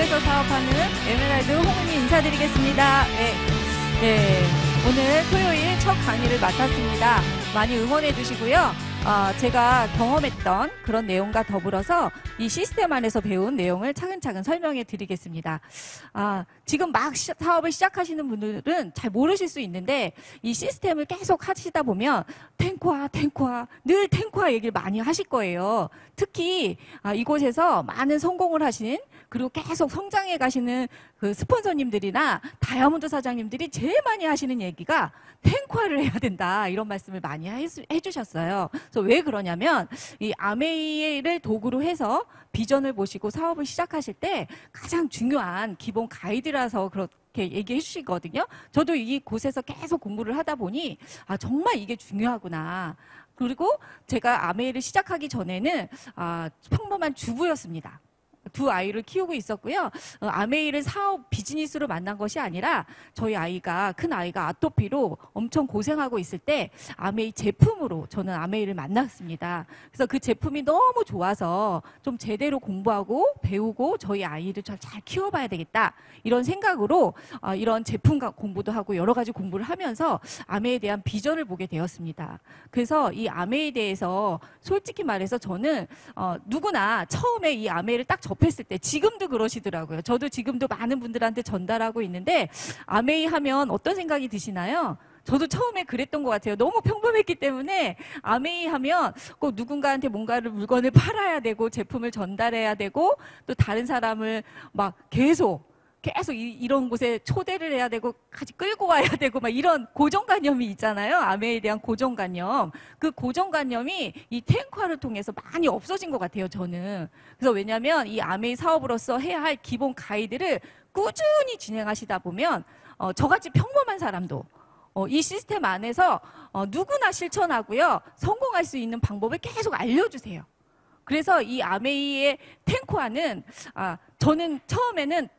텍스터에서 사업하는 에메랄드 홍은이 인사드리겠습니다. 네, 오늘 토요일 첫 강의를 맡았습니다. 많이 응원해 주시고요. 제가 경험했던 그런 내용과 더불어서 이 시스템 안에서 배운 내용을 차근차근 설명해 드리겠습니다. 지금 막 사업을 시작하시는 분들은 잘 모르실 수 있는데 이 시스템을 계속 하시다 보면 탱코화, 늘 탱코화 얘기를 많이 하실 거예요. 특히 이곳에서 많은 성공을 하신 그리고 계속 성장해 가시는 그 스폰서님들이나 다이아몬드 사장님들이 제일 많이 하시는 얘기가 탱코화를 해야 된다 이런 말씀을 많이 해주셨어요. 그래서 왜 그러냐면 이 아메이를 도구로 해서 비전을 보시고 사업을 시작하실 때 가장 중요한 기본 가이드라서 그렇게 얘기해 주시거든요. 저도 이곳에서 계속 공부를 하다 보니 정말 이게 중요하구나. 그리고 제가 아메이를 시작하기 전에는 평범한 주부였습니다. 두 아이를 키우고 있었고요. 아메이를 사업 비즈니스로 만난 것이 아니라 저희 큰 아이가 아토피로 엄청 고생하고 있을 때 아메이 제품으로 저는 아메이를 만났습니다. 그래서 그 제품이 너무 좋아서 좀 제대로 공부하고 배우고 저희 아이를 잘 키워봐야 되겠다 이런 생각으로 이런 제품 공부도 하고 여러 가지 공부를 하면서 아메이에 대한 비전을 보게 되었습니다. 그래서 이 아메이에 대해서 솔직히 말해서 저는 누구나 처음에 이 아메이를 딱 접했을 때 지금도 그러시더라고요. 저도 지금도 많은 분들한테 전달하고 있는데 아메이 하면 어떤 생각이 드시나요? 저도 처음에 그랬던 것 같아요. 너무 평범했기 때문에 아메이 하면 꼭 누군가한테 물건을 팔아야 되고 제품을 전달해야 되고 또 다른 사람을 막 계속 이런 곳에 초대를 해야 되고 같이 끌고 와야 되고 막 이런 고정관념이 있잖아요. 아메이에 대한 고정관념. 그 고정관념이 이 탱코화를 통해서 많이 없어진 것 같아요, 저는. 그래서 왜냐하면 이 아메이 사업으로서 해야 할 기본 가이드를 꾸준히 진행하시다 보면 저같이 평범한 사람도 이 시스템 안에서 누구나 실천하고요. 성공할 수 있는 방법을 계속 알려주세요. 그래서 이 아메이의 탱코화는 저는 처음에는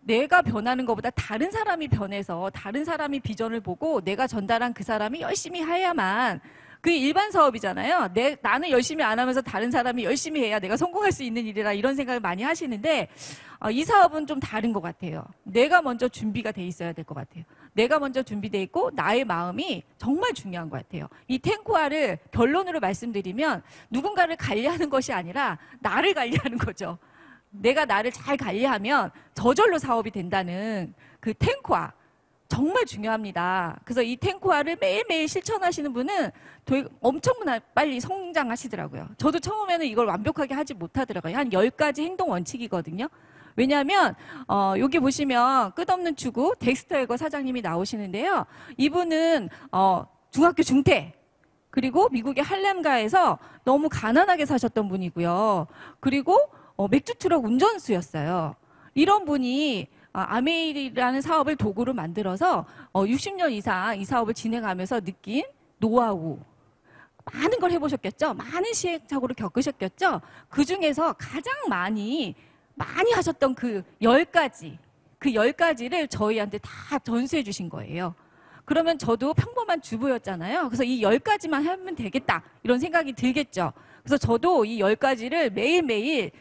내가 변하는 것보다 다른 사람이 변해서 다른 사람이 비전을 보고 내가 전달한 그 사람이 열심히 해야만 그 일반 사업이잖아요. 나는 열심히 안 하면서 다른 사람이 열심히 해야 내가 성공할 수 있는 일이라 이런 생각을 많이 하시는데 이 사업은 좀 다른 것 같아요. 내가 먼저 준비가 돼 있어야 될 것 같아요. 내가 먼저 준비돼 있고 나의 마음이 정말 중요한 것 같아요. 이 탱코화를 결론으로 말씀드리면 누군가를 관리하는 것이 아니라 나를 관리하는 거죠. 내가 나를 잘 관리하면 저절로 사업이 된다는 그 탱코화 정말 중요합니다. 그래서 이 탱코화를 매일매일 실천하시는 분은 엄청 빨리 성장하시더라고요. 저도 처음에는 이걸 완벽하게 하지 못하더라고요. 한 10가지 행동 원칙이거든요. 왜냐하면 여기 보시면 끝없는 추구 덱스터 사장님이 나오시는데요. 이분은 중학교 중퇴 그리고 미국의 할렘가에서 너무 가난하게 사셨던 분이고요. 그리고 맥주 트럭 운전수였어요. 이런 분이 아메이라는 사업을 도구로 만들어서 60년 이상 이 사업을 진행하면서 느낀 노하우 많은 걸 해보셨겠죠? 많은 시행착오를 겪으셨겠죠? 그 중에서 가장 많이 하셨던 그 10가지를 저희한테 다 전수해 주신 거예요. 그러면 저도 평범한 주부였잖아요. 그래서 이 10가지만 하면 되겠다 이런 생각이 들겠죠. 그래서 저도 이 10가지를 매일매일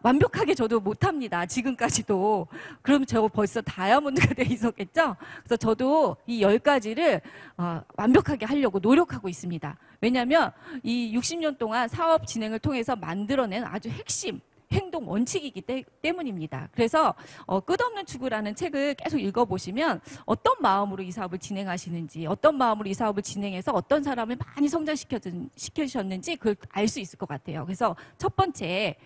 완벽하게 저도 못합니다. 지금까지도. 그럼 저 벌써 다이아몬드가 돼 있었겠죠? 그래서 저도 이 10가지를 완벽하게 하려고 노력하고 있습니다. 왜냐하면 이 60년 동안 사업 진행을 통해서 만들어낸 아주 핵심 행동 원칙이기 때문입니다. 그래서 끝없는 추구라는 책을 계속 읽어보시면 어떤 마음으로 이 사업을 진행하시는지 어떤 마음으로 이 사업을 진행해서 어떤 사람을 많이 성장시켜주셨는지 그걸 알 수 있을 것 같아요. 그래서 첫 번째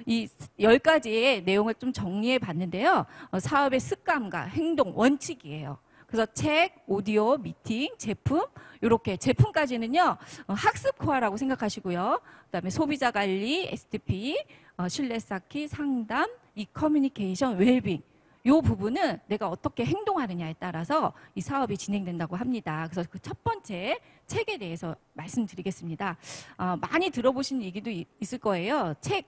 이 10가지의 내용을 좀 정리해 봤는데요. 사업의 습관과 행동 원칙이에요. 그래서 책, 오디오, 미팅, 제품 이렇게 제품까지는요. 학습 코어라고 생각하시고요. 그다음에 소비자 관리, STP, 신뢰 쌓기, 상담, 이 커뮤니케이션, 웰빙 이 부분은 내가 어떻게 행동하느냐에 따라서 이 사업이 진행된다고 합니다. 그래서 그 첫 번째 책에 대해서 말씀드리겠습니다. 많이 들어보신 얘기도 있을 거예요. 책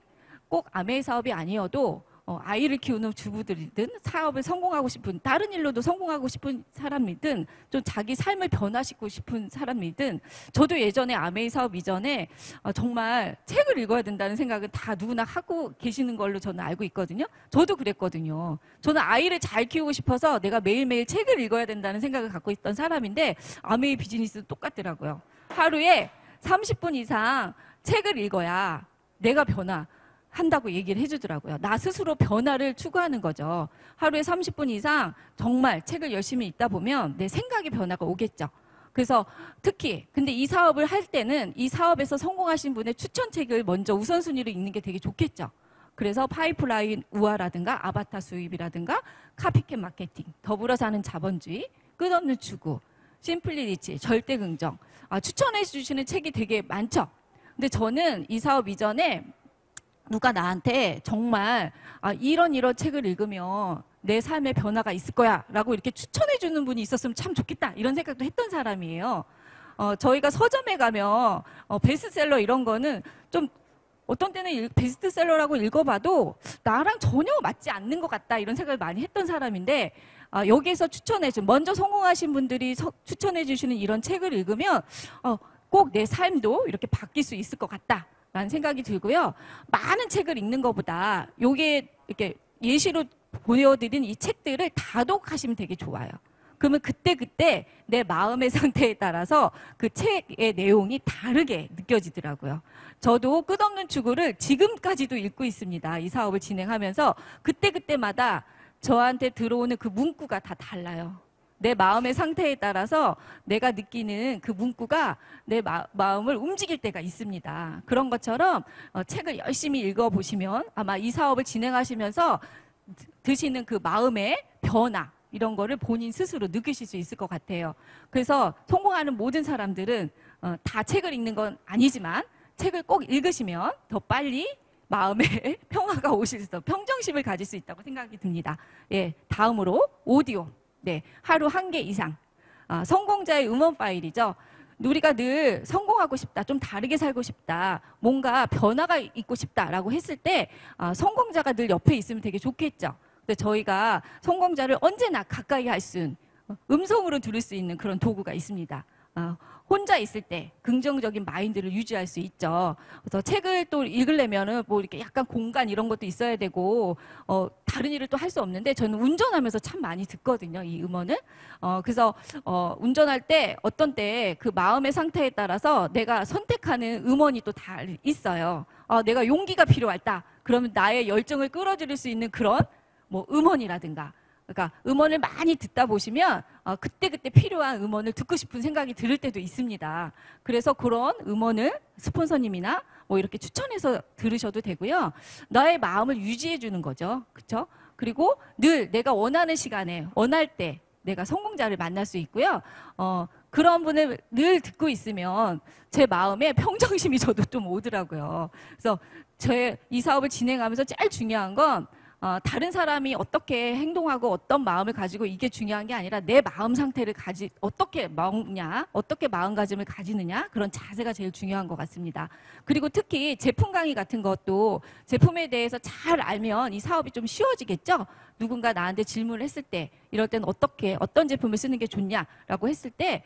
꼭 아메이 사업이 아니어도 아이를 키우는 주부들이든 사업을 성공하고 싶은 다른 일로도 성공하고 싶은 사람이든 좀 자기 삶을 변화시키고 싶은 사람이든 저도 예전에 아메이 사업 이전에 정말 책을 읽어야 된다는 생각은 다 누구나 하고 계시는 걸로 저는 알고 있거든요. 저도 그랬거든요. 저는 아이를 잘 키우고 싶어서 내가 매일매일 책을 읽어야 된다는 생각을 갖고 있던 사람인데 아메이 비즈니스도 똑같더라고요. 하루에 30분 이상 책을 읽어야 내가 변화한다고 얘기를 해주더라고요. 나 스스로 변화를 추구하는 거죠. 하루에 30분 이상 정말 책을 열심히 읽다 보면 내 생각의 변화가 오겠죠. 그래서 특히 근데 이 사업을 할 때는 이 사업에서 성공하신 분의 추천책을 먼저 우선순위로 읽는 게 되게 좋겠죠. 그래서 파이프라인 우화라든가 아바타 수입이라든가 카피캣 마케팅, 더불어 사는 자본주의, 끝없는 추구, 심플리 리치, 절대 긍정 추천해 주시는 책이 되게 많죠. 근데 저는 이 사업 이전에 누가 나한테 정말 이런 책을 읽으면 내 삶의 변화가 있을 거야 라고 이렇게 추천해 주는 분이 있었으면 참 좋겠다 이런 생각도 했던 사람이에요. 저희가 서점에 가면 베스트셀러 이런 거는 좀 어떤 때는 베스트셀러라고 읽어봐도 나랑 전혀 맞지 않는 것 같다 이런 생각을 많이 했던 사람인데 여기에서 추천해준 먼저 성공하신 분들이 추천해 주시는 이런 책을 읽으면 꼭 내 삶도 이렇게 바뀔 수 있을 것 같다라는 생각이 들고요. 많은 책을 읽는 것보다 요게 이렇게 예시로 보여드린 이 책들을 다독하시면 되게 좋아요. 그러면 그때그때 내 마음의 상태에 따라서 그 책의 내용이 다르게 느껴지더라고요. 저도 끝없는 추구를 지금까지도 읽고 있습니다. 이 사업을 진행하면서 그때그때마다 저한테 들어오는 그 문구가 다 달라요. 내 마음의 상태에 따라서 내가 느끼는 그 문구가 내 마음을 움직일 때가 있습니다. 그런 것처럼 책을 열심히 읽어보시면 아마 이 사업을 진행하시면서 드시는 그 마음의 변화 이런 거를 본인 스스로 느끼실 수 있을 것 같아요. 그래서 성공하는 모든 사람들은 다 책을 읽는 건 아니지만 책을 꼭 읽으시면 더 빨리 마음에 평화가 오실 수 있어 평정심을 가질 수 있다고 생각이 듭니다. 예, 다음으로 오디오. 네, 하루 1개 이상. 성공자의 음원 파일이죠. 우리가 늘 성공하고 싶다, 좀 다르게 살고 싶다, 뭔가 변화가 있고 싶다라고 했을 때 성공자가 늘 옆에 있으면 되게 좋겠죠. 근데 저희가 성공자를 언제나 가까이 할 수 있는 음성으로 들을 수 있는 그런 도구가 있습니다. 혼자 있을 때 긍정적인 마인드를 유지할 수 있죠. 그래서 책을 또 읽으려면은 뭐 이렇게 약간 공간 이런 것도 있어야 되고 다른 일을 또 할 수 없는데 저는 운전하면서 참 많이 듣거든요, 이 음원을. 그래서 운전할 때 어떤 때 그 마음의 상태에 따라서 내가 선택하는 음원이 또 다 있어요. 내가 용기가 필요하다. 그러면 나의 열정을 끌어들일 수 있는 그런 뭐 음원이라든가. 그러니까 음원을 많이 듣다 보시면 그때그때 필요한 음원을 듣고 싶은 생각이 들 때도 있습니다. 그래서 그런 음원을 스폰서님이나 뭐 이렇게 추천해서 들으셔도 되고요. 나의 마음을 유지해 주는 거죠. 그렇죠? 그리고 늘 내가 원하는 시간에 원할 때 내가 성공자를 만날 수 있고요. 그런 분을 늘 듣고 있으면 제 마음에 평정심이 저도 좀 오더라고요. 그래서 제 이 사업을 진행하면서 제일 중요한 건 다른 사람이 어떻게 행동하고 어떤 마음을 가지고 이게 중요한 게 아니라 내 마음 상태를 어떻게 먹냐, 어떻게 마음가짐을 가지느냐 그런 자세가 제일 중요한 것 같습니다. 그리고 특히 제품 강의 같은 것도 제품에 대해서 잘 알면 이 사업이 좀 쉬워지겠죠. 누군가 나한테 질문을 했을 때 이럴 때는 어떤 제품을 쓰는 게 좋냐라고 했을 때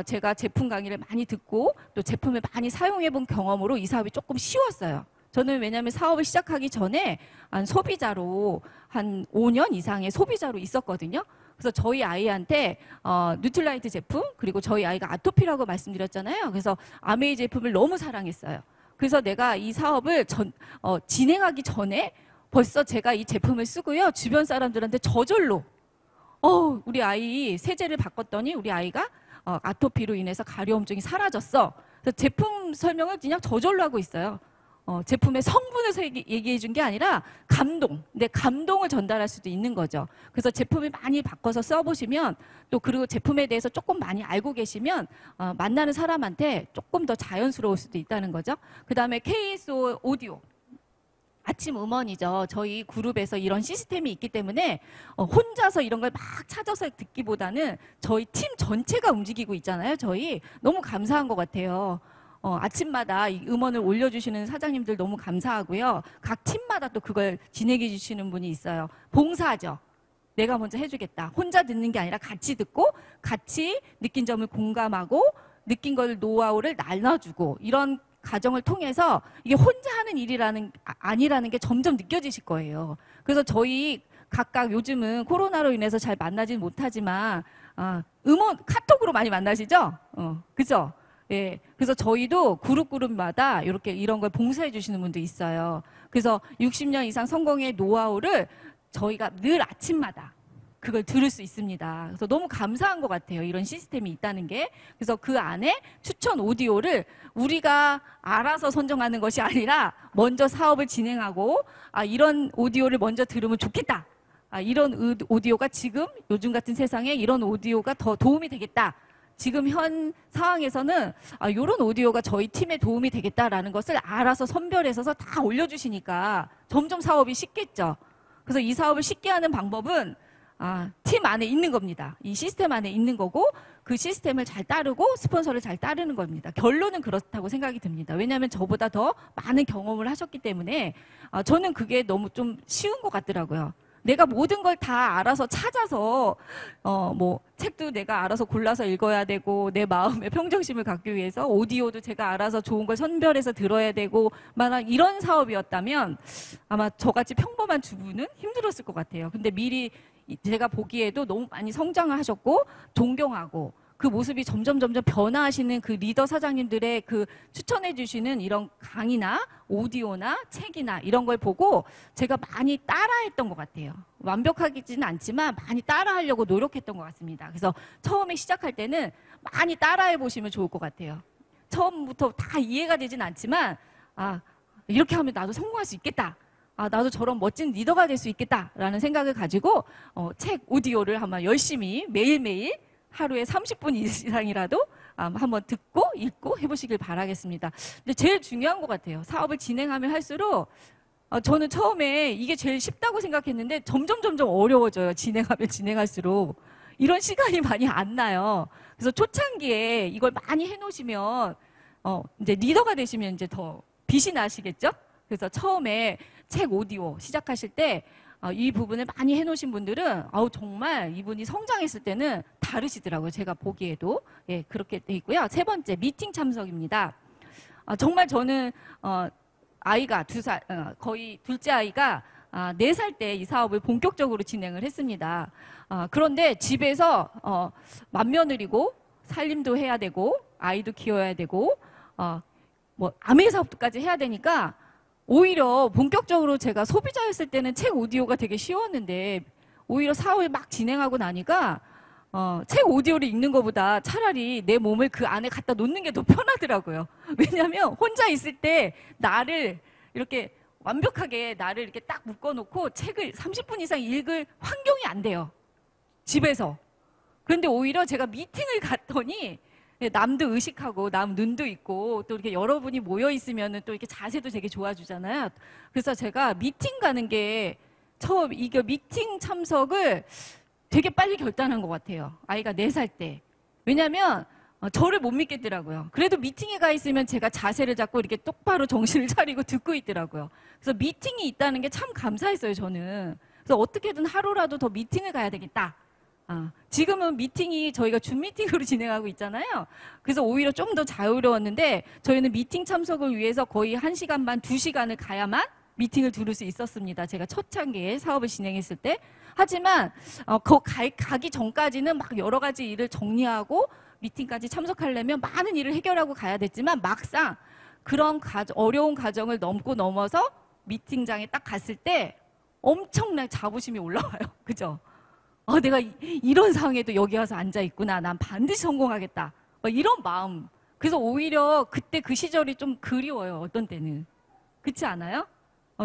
제가 제품 강의를 많이 듣고 또 제품을 많이 사용해 본 경험으로 이 사업이 조금 쉬웠어요. 저는 왜냐하면 사업을 시작하기 전에 소비자로 한 5년 이상의 소비자로 있었거든요. 그래서 저희 아이한테 뉴트라이트 제품 그리고 저희 아이가 아토피라고 말씀드렸잖아요. 그래서 아메이 제품을 너무 사랑했어요. 그래서 내가 이 사업을 진행하기 전에 벌써 제가 이 제품을 쓰고요. 주변 사람들한테 저절로 우리 아이 세제를 바꿨더니 우리 아이가 아토피로 인해서 가려움증이 사라졌어. 그래서 제품 설명을 그냥 저절로 하고 있어요. 제품의 성분을 얘기해 준 게 아니라 내 감동을 전달할 수도 있는 거죠. 그래서 제품을 많이 바꿔서 써보시면 또 그리고 제품에 대해서 조금 많이 알고 계시면 만나는 사람한테 조금 더 자연스러울 수도 있다는 거죠. 그 다음에 KSO 오디오. 아침 음원이죠. 저희 그룹에서 이런 시스템이 있기 때문에 혼자서 이런 걸 막 찾아서 듣기보다는 저희 팀 전체가 움직이고 있잖아요. 저희 너무 감사한 것 같아요. 아침마다 이 음원을 올려주시는 사장님들 너무 감사하고요. 각 팀마다 또 그걸 진행해 주시는 분이 있어요. 봉사죠. 내가 먼저 해주겠다. 혼자 듣는 게 아니라 같이 듣고 같이 느낀 점을 공감하고 느낀 걸 노하우를 나눠주고 이런 과정을 통해서 이게 혼자 하는 일이라는 아니라는 게 점점 느껴지실 거예요. 그래서 저희 각각 요즘은 코로나로 인해서 잘 만나진 못하지만 음원 카톡으로 많이 만나시죠? 그죠? 예. 그래서 저희도 그룹마다 이렇게 이런 걸 봉사해 주시는 분도 있어요. 그래서 60년 이상 성공의 노하우를 저희가 늘 아침마다 그걸 들을 수 있습니다. 그래서 너무 감사한 것 같아요. 이런 시스템이 있다는 게. 그래서 그 안에 추천 오디오를 우리가 알아서 선정하는 것이 아니라 먼저 사업을 진행하고 이런 오디오를 먼저 들으면 좋겠다. 이런 오디오가 지금 요즘 같은 세상에 이런 오디오가 더 도움이 되겠다. 지금 현 상황에서는 이런 오디오가 저희 팀에 도움이 되겠다라는 것을 알아서 선별해서 다 올려주시니까 점점 사업이 쉽겠죠. 그래서 이 사업을 쉽게 하는 방법은 팀 안에 있는 겁니다. 이 시스템 안에 있는 거고 그 시스템을 잘 따르고 스폰서를 잘 따르는 겁니다. 결론은 그렇다고 생각이 듭니다. 왜냐하면 저보다 더 많은 경험을 하셨기 때문에 저는 그게 너무 좀 쉬운 것 같더라고요. 내가 모든 걸 다 알아서 찾아서 뭐 책도 내가 알아서 골라서 읽어야 되고 내 마음의 평정심을 갖기 위해서 오디오도 제가 알아서 좋은 걸 선별해서 들어야 되고 만약 이런 사업이었다면 아마 저같이 평범한 주부는 힘들었을 것 같아요. 근데 미리 제가 보기에도 너무 많이 성장을 하셨고 존경하고 그 모습이 점점 변화하시는 그 리더 사장님들의 그 추천해 주시는 이런 강의나 오디오나 책이나 이런 걸 보고 제가 많이 따라했던 것 같아요. 완벽하지는 않지만 많이 따라하려고 노력했던 것 같습니다. 그래서 처음에 시작할 때는 많이 따라해 보시면 좋을 것 같아요. 처음부터 다 이해가 되진 않지만 이렇게 하면 나도 성공할 수 있겠다. 나도 저런 멋진 리더가 될 수 있겠다라는 생각을 가지고 책 오디오를 한번 열심히 매일매일 하루에 30분 이상이라도 한번 듣고 읽고 해보시길 바라겠습니다. 근데 제일 중요한 것 같아요. 사업을 진행하면 할수록 저는 처음에 이게 제일 쉽다고 생각했는데 점점 어려워져요. 진행하면 진행할수록. 이런 시간이 많이 안 나요. 그래서 초창기에 이걸 많이 해놓으시면 이제 리더가 되시면 이제 더 빛이 나시겠죠? 그래서 처음에 책 오디오 시작하실 때 이 부분을 많이 해놓으신 분들은 정말 이분이 성장했을 때는 다르시더라고요. 제가 보기에도. 예, 그렇게 돼 있고요. 세 번째, 미팅 참석입니다. 정말 저는 아이가 2살, 거의 둘째 아이가 4살 때 이 사업을 본격적으로 진행을 했습니다. 그런데 집에서 맏며느리고 살림도 해야 되고 아이도 키워야 되고 뭐 아메 사업까지 해야 되니까 오히려 본격적으로 제가 소비자였을 때는 책 오디오가 되게 쉬웠는데 오히려 사업을 막 진행하고 나니까 책 오디오를 읽는 것보다 차라리 내 몸을 그 안에 갖다 놓는 게 더 편하더라고요. 왜냐하면 혼자 있을 때 나를 이렇게 완벽하게 나를 이렇게 딱 묶어놓고 책을 30분 이상 읽을 환경이 안 돼요. 집에서. 그런데 오히려 제가 미팅을 갔더니 남도 의식하고 남 눈도 있고 또 이렇게 여러분이 모여 있으면은 또 이렇게 자세도 되게 좋아지잖아요. 그래서 제가 미팅 가는 게 처음 이게 미팅 참석을 되게 빨리 결단한 것 같아요. 아이가 4살 때. 왜냐하면 저를 못 믿겠더라고요. 그래도 미팅에 가 있으면 제가 자세를 잡고 이렇게 똑바로 정신을 차리고 듣고 있더라고요. 그래서 미팅이 있다는 게 참 감사했어요, 저는. 그래서 어떻게든 하루라도 더 미팅을 가야 되겠다. 지금은 미팅이 저희가 줌 미팅으로 진행하고 있잖아요. 그래서 오히려 좀 더 자유로웠는데 저희는 미팅 참석을 위해서 거의 1시간 반, 2시간을 가야만 미팅을 들을 수 있었습니다. 제가 첫 단계에 사업을 진행했을 때. 하지만 가기 전까지는 막 여러 가지 일을 정리하고 미팅까지 참석하려면 많은 일을 해결하고 가야 됐지만 막상 그런 어려운 과정을 넘어서 미팅장에 딱 갔을 때 엄청난 자부심이 올라와요. 그죠? 내가 이런 상황에도 여기 와서 앉아있구나. 난 반드시 성공하겠다. 이런 마음. 그래서 오히려 그때 그 시절이 좀 그리워요. 어떤 때는. 그렇지 않아요?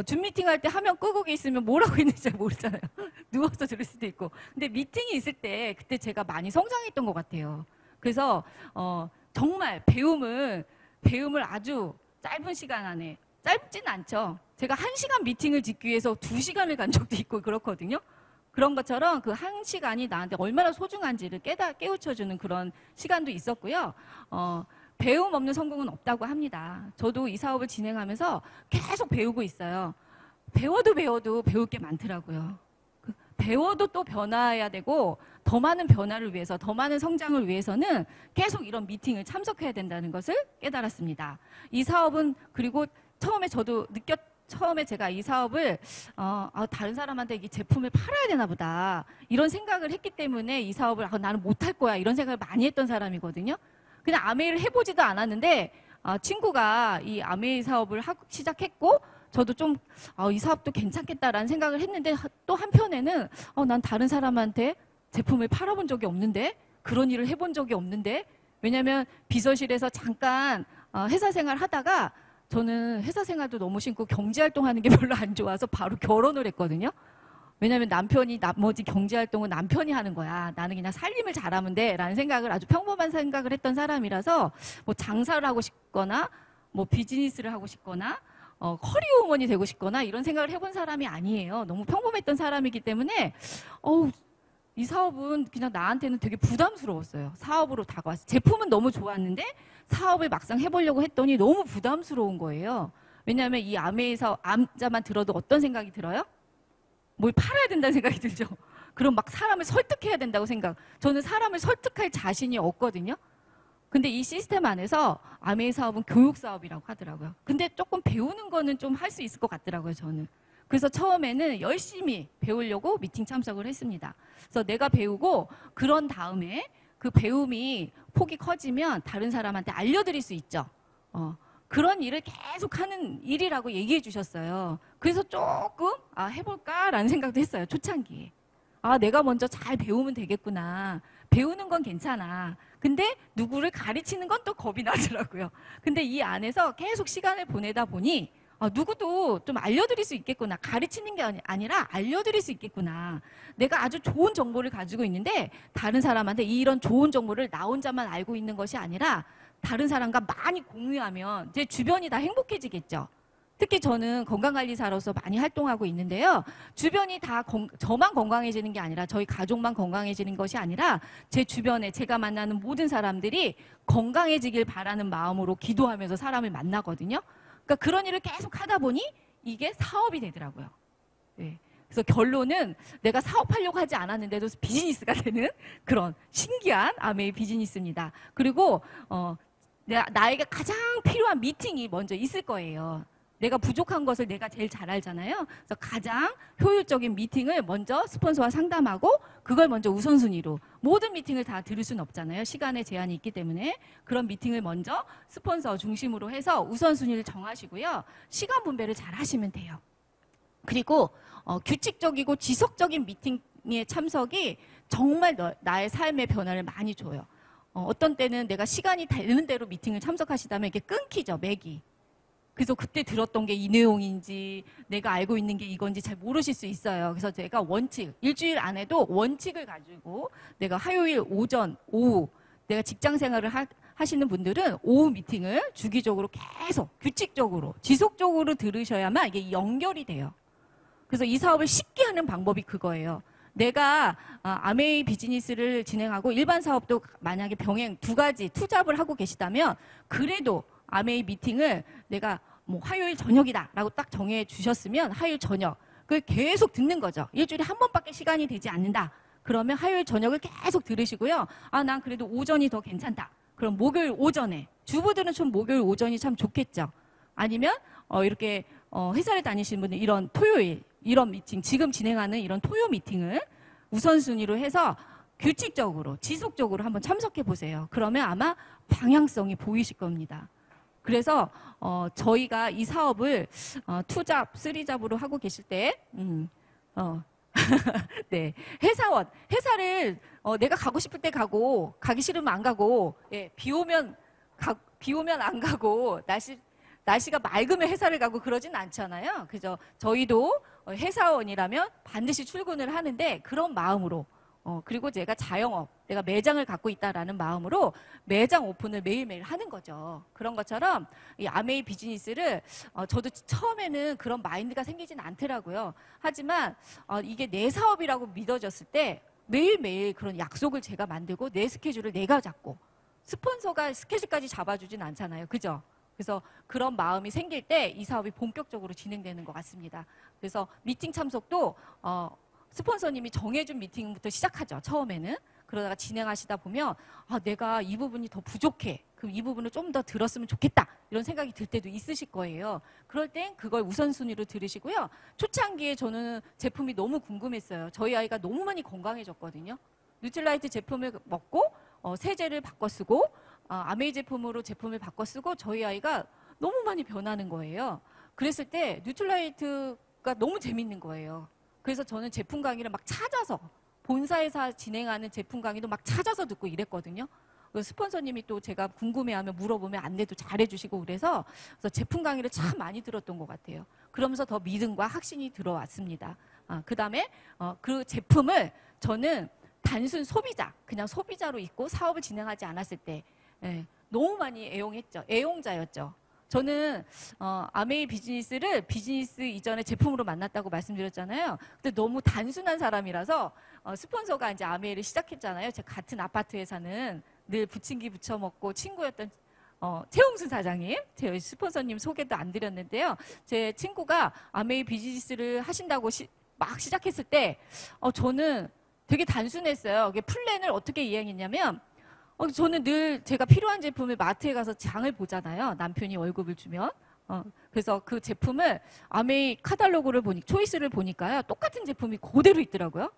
줌 미팅 할 때 화면 끄고 있으면 뭘 하고 있는지 잘 모르잖아요. 누워서 들을 수도 있고. 근데 미팅이 있을 때 그때 제가 많이 성장했던 것 같아요. 그래서 정말 배움을 아주 짧은 시간 안에 짧진 않죠. 제가 1시간 미팅을 듣기 위해서 2시간을 간 적도 있고 그렇거든요. 그런 것처럼 그 1시간이 나한테 얼마나 소중한지를 깨우쳐주는 그런 시간도 있었고요. 배움 없는 성공은 없다고 합니다. 저도 이 사업을 진행하면서 계속 배우고 있어요. 배워도 배울 게 많더라고요. 배워도 또 변화해야 되고 더 많은 변화를 위해서, 더 많은 성장을 위해서는 계속 이런 미팅을 참석해야 된다는 것을 깨달았습니다. 이 사업은, 그리고 처음에 제가 이 사업을 다른 사람한테 이 제품을 팔아야 되나 보다 이런 생각을 했기 때문에 이 사업을 나는 못할 거야 이런 생각을 많이 했던 사람이거든요. 그냥 아메이를 해보지도 않았는데 친구가 이 아메이 사업을 시작했고 저도 좀 이 사업도 괜찮겠다라는 생각을 했는데 또 한편에는 난 다른 사람한테 제품을 팔아본 적이 없는데, 그런 일을 해본 적이 없는데, 왜냐하면 비서실에서 잠깐 회사 생활 하다가 저는 회사 생활도 너무 싫고 경제활동하는 게 별로 안 좋아서 바로 결혼을 했거든요. 왜냐하면 남편이 나머지 경제활동은 남편이 하는 거야. 나는 그냥 살림을 잘하면 돼 라는 생각을, 아주 평범한 생각을 했던 사람이라서 뭐 장사를 하고 싶거나 뭐 비즈니스를 하고 싶거나 커리어우먼이 되고 싶거나 이런 생각을 해본 사람이 아니에요. 너무 평범했던 사람이기 때문에 이 사업은 그냥 나한테는 되게 부담스러웠어요. 사업으로 다가왔어요. 제품은 너무 좋았는데 사업을 막상 해보려고 했더니 너무 부담스러운 거예요. 왜냐하면 이 아메이 사업, 암자만 들어도 어떤 생각이 들어요? 뭘 팔아야 된다는 생각이 들죠. 그럼 막 사람을 설득해야 된다고 생각. 저는 사람을 설득할 자신이 없거든요. 근데 이 시스템 안에서 아메이 사업은 교육 사업이라고 하더라고요. 근데 조금 배우는 거는 좀 할 수 있을 것 같더라고요, 저는. 그래서 처음에는 열심히 배우려고 미팅 참석을 했습니다. 그래서 내가 배우고 그런 다음에 그 배움이 폭이 커지면 다른 사람한테 알려드릴 수 있죠. 그런 일을 계속 하는 일이라고 얘기해 주셨어요. 그래서 조금 해볼까라는 생각도 했어요. 초창기에. 내가 먼저 잘 배우면 되겠구나. 배우는 건 괜찮아. 근데 누구를 가르치는 건 또 겁이 나더라고요. 근데 이 안에서 계속 시간을 보내다 보니 누구도 좀 알려드릴 수 있겠구나. 가르치는 게 아니라 알려드릴 수 있겠구나. 내가 아주 좋은 정보를 가지고 있는데 다른 사람한테 이런 좋은 정보를 나 혼자만 알고 있는 것이 아니라 다른 사람과 많이 공유하면 제 주변이 다 행복해지겠죠. 특히 저는 건강관리사로서 많이 활동하고 있는데요. 주변이 다 저만 건강해지는 게 아니라 저희 가족만 건강해지는 것이 아니라 제 주변에 제가 만나는 모든 사람들이 건강해지길 바라는 마음으로 기도하면서 사람을 만나거든요. 그러니까 그런 일을 계속 하다 보니 이게 사업이 되더라고요. 네. 그래서 결론은 내가 사업하려고 하지 않았는데도 비즈니스가 되는 그런 신기한 아메이 비즈니스입니다. 그리고 나에게 가장 필요한 미팅이 먼저 있을 거예요. 내가 부족한 것을 내가 제일 잘 알잖아요. 그래서 가장 효율적인 미팅을 먼저 스폰서와 상담하고 그걸 먼저 우선순위로, 모든 미팅을 다 들을 수는 없잖아요. 시간에 제한이 있기 때문에 그런 미팅을 먼저 스폰서 중심으로 해서 우선순위를 정하시고요. 시간 분배를 잘 하시면 돼요. 그리고 규칙적이고 지속적인 미팅에 참석이 정말 나의 삶의 변화를 많이 줘요. 어떤 때는 내가 시간이 되는 대로 미팅을 참석하시다면 이게 끊기죠, 맥이. 그래서 그때 들었던 게 이 내용인지 내가 알고 있는 게 이건지 잘 모르실 수 있어요. 그래서 제가 일주일 안에도 원칙을 가지고 내가 화요일 오전, 오후, 내가 직장 생활을 하시는 분들은 오후 미팅을 주기적으로 계속 규칙적으로 지속적으로 들으셔야만 이게 연결이 돼요. 그래서 이 사업을 쉽게 하는 방법이 그거예요. 내가 아메이 비즈니스를 진행하고 일반 사업도 만약에 병행 두 가지 투잡을 하고 계시다면 그래도 아메이 미팅을 내가 뭐 화요일 저녁이다 라고 딱 정해 주셨으면 화요일 저녁을 계속 듣는 거죠. 일주일에 한 번밖에 시간이 되지 않는다. 그러면 화요일 저녁을 계속 들으시고요. 난 그래도 오전이 더 괜찮다. 그럼 목요일 오전에, 주부들은 좀 목요일 오전이 참 좋겠죠. 아니면 이렇게 회사를 다니시는 분들 이런 토요일 이런 미팅, 지금 진행하는 이런 토요 미팅을 우선순위로 해서 규칙적으로 지속적으로 한번 참석해 보세요. 그러면 아마 방향성이 보이실 겁니다. 그래서 저희가 이 사업을 2잡, 3잡으로 하고 계실 때 네, 회사를 내가 가고 싶을 때 가고 가기 싫으면 안 가고, 예, 비 오면 안 가고 날씨가 맑으면 회사를 가고 그러진 않잖아요. 그죠? 저희도 회사원이라면 반드시 출근을 하는데 그런 마음으로, 그리고 제가 자영업, 내가 매장을 갖고 있다라는 마음으로 매장 오픈을 매일매일 하는 거죠. 그런 것처럼 이 아메이 비즈니스를 저도 처음에는 그런 마인드가 생기진 않더라고요. 하지만 이게 내 사업이라고 믿어졌을 때 매일매일 그런 약속을 제가 만들고 내 스케줄을 내가 잡고 스폰서가 스케줄까지 잡아주진 않잖아요. 그죠? 그래서 그런 마음이 생길 때 이 사업이 본격적으로 진행되는 것 같습니다. 그래서 미팅 참석도 스폰서님이 정해준 미팅부터 시작하죠. 처음에는. 그러다가 진행하시다 보면 내가 이 부분이 더 부족해. 그럼 이 부분을 좀 더 들었으면 좋겠다. 이런 생각이 들 때도 있으실 거예요. 그럴 땐 그걸 우선순위로 들으시고요. 초창기에 저는 제품이 너무 궁금했어요. 저희 아이가 너무 많이 건강해졌거든요. 뉴트라이트 제품을 먹고 세제를 바꿔 쓰고 아메이 제품으로 제품을 바꿔 쓰고 저희 아이가 너무 많이 변하는 거예요. 그랬을 때 뉴트라이트가 너무 재밌는 거예요. 그래서 저는 제품 강의를 막 찾아서 본사에서 진행하는 제품 강의도 막 찾아서 듣고 이랬거든요. 스폰서님이 또 제가 궁금해하면 물어보면 안내도 잘해주시고 그래서 제품 강의를 참 많이 들었던 것 같아요. 그러면서 더 믿음과 확신이 들어왔습니다. 그 다음에 그 제품을 저는 단순 소비자, 그냥 소비자로 있고 사업을 진행하지 않았을 때 너무 많이 애용했죠. 애용자였죠. 저는 아메이 비즈니스를 비즈니스 이전에 제품으로 만났다고 말씀드렸잖아요. 근데 너무 단순한 사람이라서 스폰서가 이제 아메이를 시작했잖아요. 제가 같은 아파트에 사는 늘 부침기 부쳐 먹고 친구였던 최홍순 사장님, 제 스폰서님 소개도 안 드렸는데요. 제 친구가 아메이 비즈니스를 하신다고 막 시작했을 때 저는 되게 단순했어요. 플랜을 어떻게 이행했냐면 저는 늘 제가 필요한 제품을 마트에 가서 장을 보잖아요. 남편이 월급을 주면. 그래서 그 제품을 아메이 카탈로그를 초이스를 보니까요. 똑같은 제품이 그대로 있더라고요.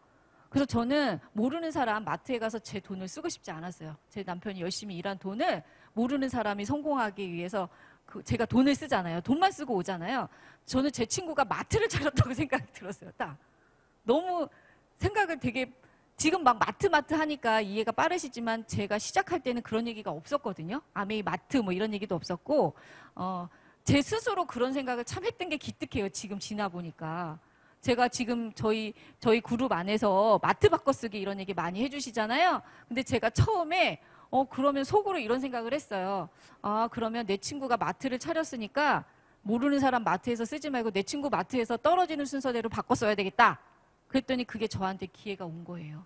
그래서 저는 모르는 사람 마트에 가서 제 돈을 쓰고 싶지 않았어요. 제 남편이 열심히 일한 돈을 모르는 사람이 성공하기 위해서 제가 돈을 쓰잖아요. 돈만 쓰고 오잖아요. 저는 제 친구가 마트를 차렸다고 생각이 들었어요. 딱. 너무 생각을 되게 지금 막 마트 하니까 이해가 빠르시지만 제가 시작할 때는 그런 얘기가 없었거든요. 아메이 마트 뭐 이런 얘기도 없었고 제 스스로 그런 생각을 참 했던 게 기특해요. 지금 지나 보니까. 제가 지금 저희 그룹 안에서 마트 바꿔쓰기 이런 얘기 많이 해주시잖아요. 근데 제가 처음에 그러면 속으로 이런 생각을 했어요. 그러면 내 친구가 마트를 차렸으니까 모르는 사람 마트에서 쓰지 말고 내 친구 마트에서 떨어지는 순서대로 바꿔 써야 되겠다. 그랬더니 그게 저한테 기회가 온 거예요.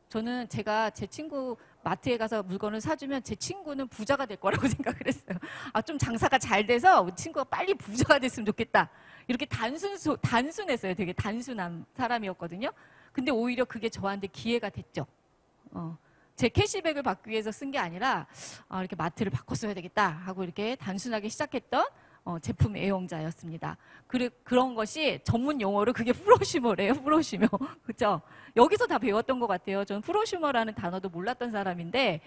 저는 제가 제 친구 마트에 가서 물건을 사주면 제 친구는 부자가 될 거라고 생각을 했어요. 좀 장사가 잘 돼서 우리 친구가 빨리 부자가 됐으면 좋겠다. 이렇게 단순했어요. 되게 단순한 사람이었거든요. 근데 오히려 그게 저한테 기회가 됐죠. 제 캐시백을 받기 위해서 쓴 게 아니라 이렇게 마트를 바꿔 써야 되겠다 하고 이렇게 단순하게 시작했던 제품 애용자였습니다. 그런 것이 전문 용어로 그게 프로슈머래요. 프로슈머. 그렇죠? 여기서 다 배웠던 것 같아요. 저는 프로슈머라는 단어도 몰랐던 사람인데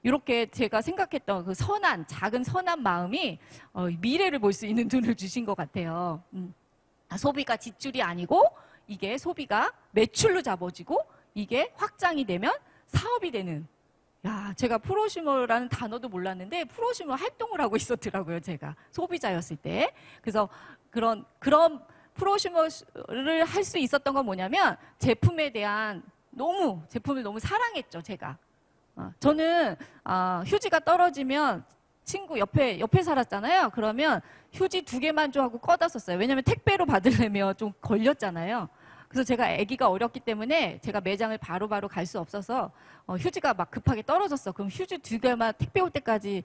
이렇게 제가 생각했던 그 작은 선한 마음이 미래를 볼 수 있는 눈을 주신 것 같아요. 소비가 지출이 아니고 이게 소비가 매출로 잡아지고 이게 확장이 되면 사업이 되는. 야, 제가 프로슈머라는 단어도 몰랐는데 프로슈머 활동을 하고 있었더라고요. 제가 소비자였을 때. 그래서 그런 프로슈머를 할 수 있었던 건 뭐냐면 제품에 대한 제품을 너무 사랑했죠. 제가. 저는 휴지가 떨어지면 친구 옆에 살았잖아요. 그러면 휴지 2개만 줘 하고 꺼다 썼어요. 왜냐면 택배로 받으려면 좀 걸렸잖아요. 그래서 제가 아기가 어렸기 때문에 제가 매장을 바로바로 갈 수 없어서 휴지가 막 급하게 떨어졌어. 그럼 휴지 2개만 택배 올 때까지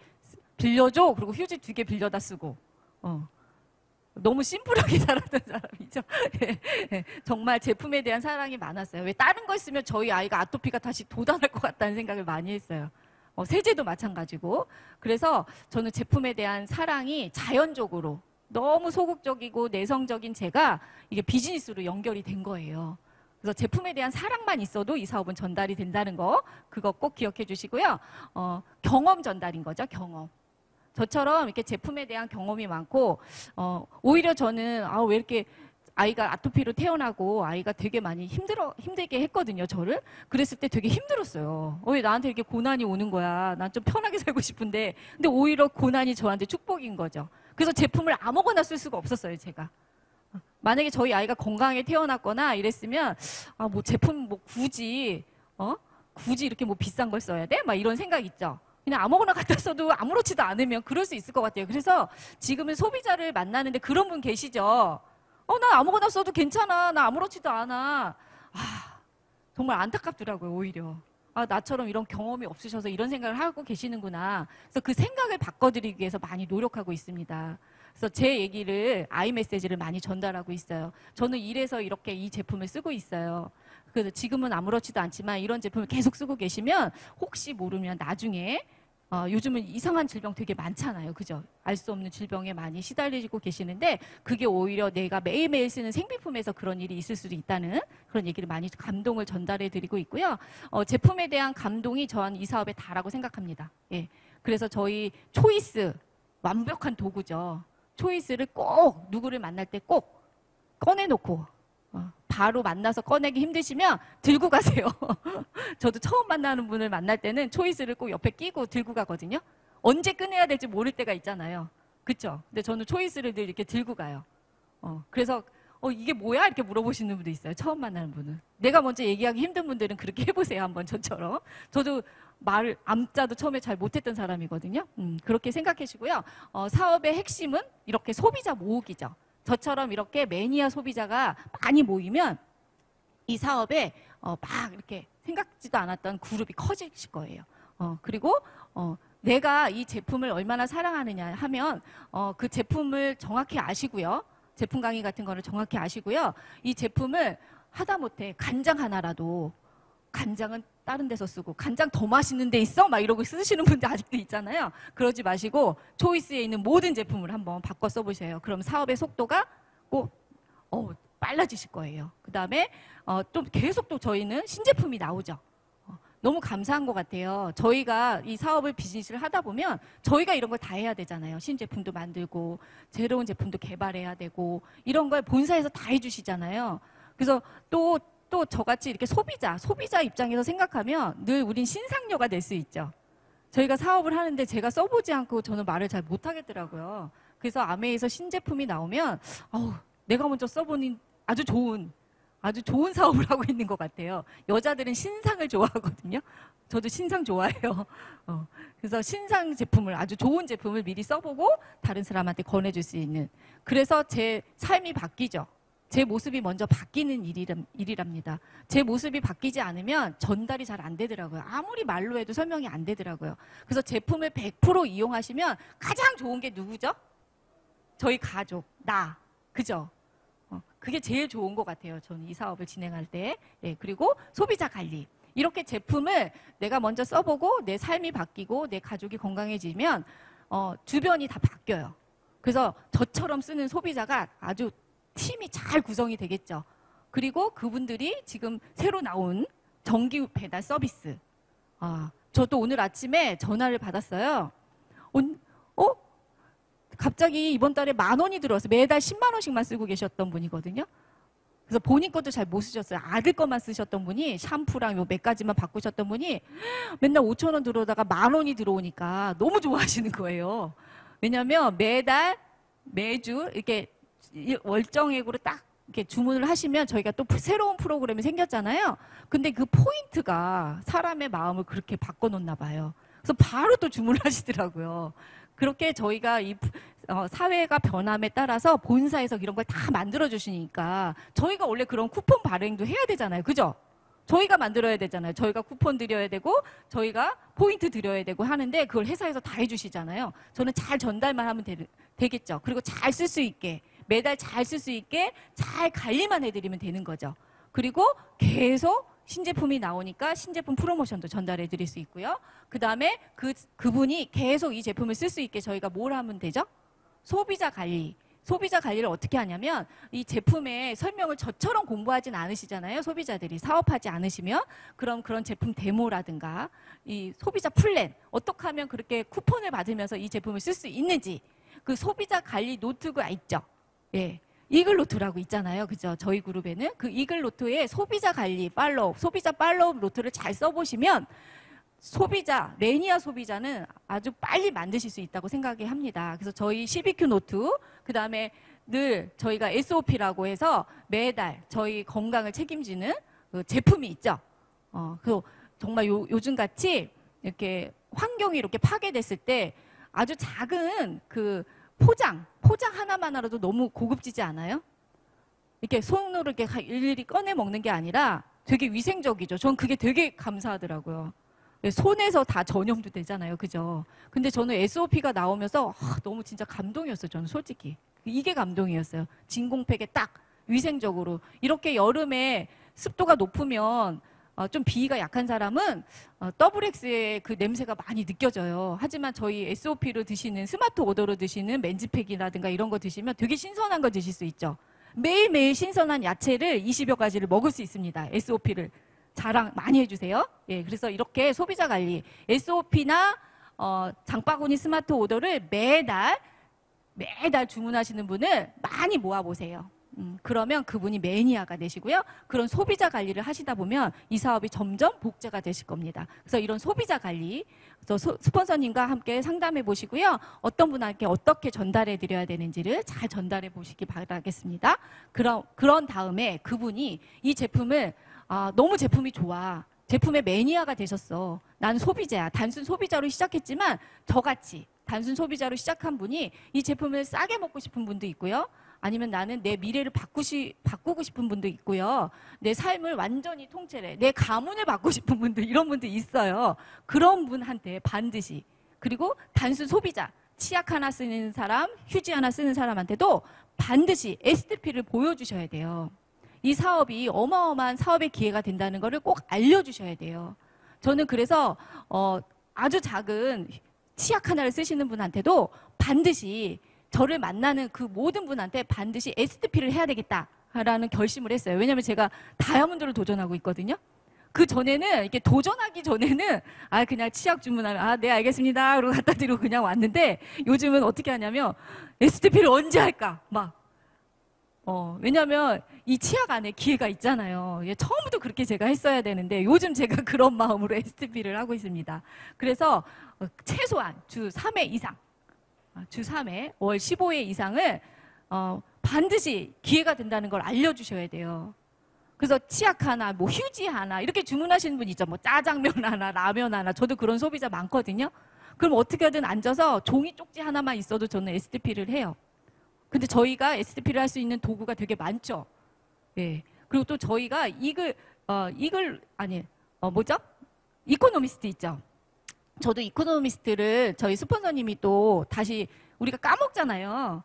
빌려줘. 그리고 휴지 2개 빌려다 쓰고. 너무 심플하게 살았던 사람이죠. 정말 제품에 대한 사랑이 많았어요. 왜 다른 거 쓰면 저희 아이가 아토피가 다시 돋아날 것 같다는 생각을 많이 했어요. 세제도 마찬가지고. 그래서 저는 제품에 대한 사랑이 자연적으로 너무 소극적이고 내성적인 제가 이게 비즈니스로 연결이 된 거예요. 그래서 제품에 대한 사랑만 있어도 이 사업은 전달이 된다는 거, 그거 꼭 기억해 주시고요. 경험 전달인 거죠, 경험. 저처럼 이렇게 제품에 대한 경험이 많고 오히려 저는 왜 이렇게 아이가 아토피로 태어나고 아이가 되게 많이 힘들게 했거든요, 저를. 그랬을 때 되게 힘들었어요. 왜 나한테 이렇게 고난이 오는 거야. 난 좀 편하게 살고 싶은데. 근데 오히려 고난이 저한테 축복인 거죠. 그래서 제품을 아무거나 쓸 수가 없었어요, 제가. 만약에 저희 아이가 건강하게 태어났거나 이랬으면 뭐 제품 뭐 굳이 이렇게 뭐 비싼 걸 써야 돼? 막 이런 생각 있죠. 그냥 아무거나 갖다 써도 아무렇지도 않으면 그럴 수 있을 것 같아요. 그래서 지금은 소비자를 만나는데 그런 분 계시죠. 나 아무거나 써도 괜찮아. 나 아무렇지도 않아. 정말 안타깝더라고요, 오히려. 아, 나처럼 이런 경험이 없으셔서 이런 생각을 하고 계시는구나. 그래서 그 생각을 바꿔드리기 위해서 많이 노력하고 있습니다. 그래서 제 얘기를 아이메시지를 많이 전달하고 있어요. 저는 이래서 이렇게 이 제품을 쓰고 있어요. 그래서 지금은 아무렇지도 않지만 이런 제품을 계속 쓰고 계시면 혹시 모르면 나중에 요즘은 이상한 질병 되게 많잖아요. 그죠? 알 수 없는 질병에 많이 시달리고 계시는데 그게 오히려 내가 매일매일 쓰는 생필품에서 그런 일이 있을 수도 있다는 그런 얘기를 많이 감동을 전달해 드리고 있고요. 제품에 대한 감동이 저한 이 사업에 다라고 생각합니다. 예. 그래서 저희 초이스, 완벽한 도구죠. 초이스를 꼭 누구를 만날 때 꼭 꺼내놓고 바로 만나서 꺼내기 힘드시면 들고 가세요. 저도 처음 만나는 분을 만날 때는 초이스를 꼭 옆에 끼고 들고 가거든요. 언제 꺼내야 될지 모를 때가 있잖아요. 그쵸? 근데 저는 초이스를 늘 이렇게 들고 가요. 그래서 이게 뭐야? 이렇게 물어보시는 분도 있어요. 처음 만나는 분은. 내가 먼저 얘기하기 힘든 분들은 그렇게 해보세요. 한번 저처럼. 저도 암자도 처음에 잘 못했던 사람이거든요. 그렇게 생각하시고요. 사업의 핵심은 이렇게 소비자 모으기죠. 저처럼 이렇게 매니아 소비자가 많이 모이면 이 사업에 막 이렇게 생각지도 않았던 그룹이 커지실 거예요. 그리고 내가 이 제품을 얼마나 사랑하느냐 하면 그 제품을 정확히 아시고요. 제품 강의 같은 거를 정확히 아시고요. 이 제품을 하다못해 간장 하나라도 간장은 다른 데서 쓰고 간장 더 맛있는 데 있어? 막 이러고 쓰시는 분들 아직도 있잖아요. 그러지 마시고 초이스에 있는 모든 제품을 한번 바꿔 써보세요. 그럼 사업의 속도가 꼭 빨라지실 거예요. 그 다음에 또 계속 또 저희는 신제품이 나오죠. 너무 감사한 것 같아요. 저희가 이 사업을 비즈니스를 하다 보면 저희가 이런 걸 다 해야 되잖아요. 신제품도 만들고 새로운 제품도 개발해야 되고 이런 걸 본사에서 다 해주시잖아요. 그래서 또 저같이 이렇게 소비자 입장에서 생각하면 늘 우린 신상녀가 될 수 있죠. 저희가 사업을 하는데 제가 써보지 않고 저는 말을 잘 못하겠더라고요. 그래서 아메에서 신제품이 나오면 내가 먼저 써보니 아주 좋은 사업을 하고 있는 것 같아요. 여자들은 신상을 좋아하거든요. 저도 신상 좋아해요. 그래서 신상 제품을 아주 좋은 제품을 미리 써보고 다른 사람한테 권해줄 수 있는. 그래서 제 삶이 바뀌죠. 제 모습이 먼저 바뀌는 일이랍니다. 제 모습이 바뀌지 않으면 전달이 잘 안 되더라고요. 아무리 말로 해도 설명이 안 되더라고요. 그래서 제품을 100% 이용하시면 가장 좋은 게 누구죠? 저희 가족, 나. 그죠? 그게 제일 좋은 것 같아요. 저는 이 사업을 진행할 때. 네, 그리고 소비자 관리. 이렇게 제품을 내가 먼저 써보고 내 삶이 바뀌고 내 가족이 건강해지면 주변이 다 바뀌어요. 그래서 저처럼 쓰는 소비자가 아주 팀이 잘 구성이 되겠죠. 그리고 그분들이 지금 새로 나온 정기 배달 서비스. 저도 오늘 아침에 전화를 받았어요. 갑자기 이번 달에 10,000원이 들어왔어요. 매달 10만 원씩만 쓰고 계셨던 분이거든요. 그래서 본인 것도 잘 못 쓰셨어요. 아들 것만 쓰셨던 분이 샴푸랑 몇 가지만 바꾸셨던 분이 맨날 5,000원 들어오다가 10,000원이 들어오니까 너무 좋아하시는 거예요. 왜냐하면 매주 이렇게 월정액으로 딱 이렇게 주문을 하시면 저희가 또 새로운 프로그램이 생겼잖아요. 근데 그 포인트가 사람의 마음을 그렇게 바꿔놓나 봐요. 그래서 바로 또 주문을 하시더라고요. 그렇게 저희가 이 사회가 변함에 따라서 본사에서 이런 걸 다 만들어 주시니까 저희가 원래 그런 쿠폰 발행도 해야 되잖아요. 그죠? 저희가 만들어야 되잖아요. 저희가 쿠폰 드려야 되고 저희가 포인트 드려야 되고 하는데 그걸 회사에서 다 해주시잖아요. 저는 잘 전달만 하면 되겠죠. 그리고 잘 쓸 수 있게 매달 잘 쓸 수 있게 잘 관리만 해드리면 되는 거죠. 그리고 계속 신제품이 나오니까 신제품 프로모션도 전달해 드릴 수 있고요. 그 다음에 그분이 계속 이 제품을 쓸 수 있게 저희가 뭘 하면 되죠? 소비자 관리. 소비자 관리를 어떻게 하냐면 이 제품의 설명을 저처럼 공부하진 않으시잖아요. 소비자들이 사업하지 않으시면 그럼 그런 제품 데모라든가 이 소비자 플랜 어떻게 하면 그렇게 쿠폰을 받으면서 이 제품을 쓸 수 있는지 그 소비자 관리 노트가 있죠. 예. 이글노트라고 있잖아요. 그죠? 저희 그룹에는 그 이글노트에 소비자 관리, 팔로우, 소비자 팔로우 노트를 잘 써보시면 매니아 소비자는 아주 빨리 만드실 수 있다고 생각합니다. 그래서 저희 CBQ 노트, 그 다음에 늘 저희가 SOP라고 해서 매달 저희 건강을 책임지는 그 제품이 있죠. 그래서 정말 요즘같이 이렇게 환경이 이렇게 파괴됐을 때 아주 작은 그 포장 하나만으로도 너무 고급지지 않아요? 이렇게 손으로 이렇게 일일이 꺼내 먹는 게 아니라 되게 위생적이죠. 전 그게 되게 감사하더라고요. 손에서 다 전염도 되잖아요. 그죠? 근데 저는 SOP가 나오면서 너무 진짜 감동이었어요. 저는 솔직히. 이게 감동이었어요. 진공팩에 딱 위생적으로. 이렇게 여름에 습도가 높으면 좀 비위가 약한 사람은 더블X의 그 냄새가 많이 느껴져요. 하지만 저희 SOP로 드시는 스마트 오더로 드시는 맨즈팩이라든가 이런 거 드시면 되게 신선한 거 드실 수 있죠. 매일매일 신선한 야채를 20여 가지를 먹을 수 있습니다. SOP를. 자랑 많이 해주세요. 예, 그래서 이렇게 소비자 관리, SOP나 장바구니 스마트 오더를 매달 주문하시는 분을 많이 모아보세요. 그러면 그분이 매니아가 되시고요. 그런 소비자 관리를 하시다 보면 이 사업이 점점 복제가 되실 겁니다. 그래서 이런 소비자 관리, 그래서 스폰서님과 함께 상담해 보시고요. 어떤 분한테 어떻게 전달해 드려야 되는지를 잘 전달해 보시기 바라겠습니다. 그런 다음에 그분이 이 제품을 너무 제품이 좋아. 제품의 매니아가 되셨어. 난 소비자야. 단순 소비자로 시작했지만 저같이 단순 소비자로 시작한 분이 이 제품을 싸게 먹고 싶은 분도 있고요. 아니면 나는 내 미래를 바꾸고 싶은 분도 있고요. 내 삶을 완전히 통째로, 내 가문을 바꾸고 싶은 분도, 이런 분도 있어요. 그런 분한테 반드시, 그리고 단순 소비자, 치약 하나 쓰는 사람, 휴지 하나 쓰는 사람한테도 반드시 STP를 보여주셔야 돼요. 이 사업이 어마어마한 사업의 기회가 된다는 것을 꼭 알려주셔야 돼요. 저는 그래서 아주 작은 치약 하나를 쓰시는 분한테도 반드시 저를 만나는 그 모든 분한테 반드시 STP를 해야 되겠다라는 결심을 했어요. 왜냐하면 제가 다이아몬드를 도전하고 있거든요. 그 전에는, 이렇게 도전하기 전에는 그냥 치약 주문하면 네 알겠습니다 그러고 갖다 드리고 그냥 왔는데, 요즘은 어떻게 하냐면 STP를 언제 할까 왜냐면 이 치약 안에 기회가 있잖아요. 처음부터 그렇게 제가 했어야 되는데 요즘 제가 그런 마음으로 STP를 하고 있습니다. 그래서 최소한 주 3회 이상, 주 3회, 월 15회 이상을 반드시 기회가 된다는 걸 알려주셔야 돼요. 그래서 치약 하나, 뭐 휴지 하나 이렇게 주문하시는 분 있죠. 뭐 짜장면 하나, 라면 하나. 저도 그런 소비자 많거든요. 그럼 어떻게든 앉아서 종이 쪽지 하나만 있어도 저는 STP를 해요. 근데 저희가 STP를 할 수 있는 도구가 되게 많죠. 예. 그리고 또 저희가 이코노미스트 있죠. 저도 이코노미스트를 저희 스폰서님이 또 다시, 우리가 까먹잖아요.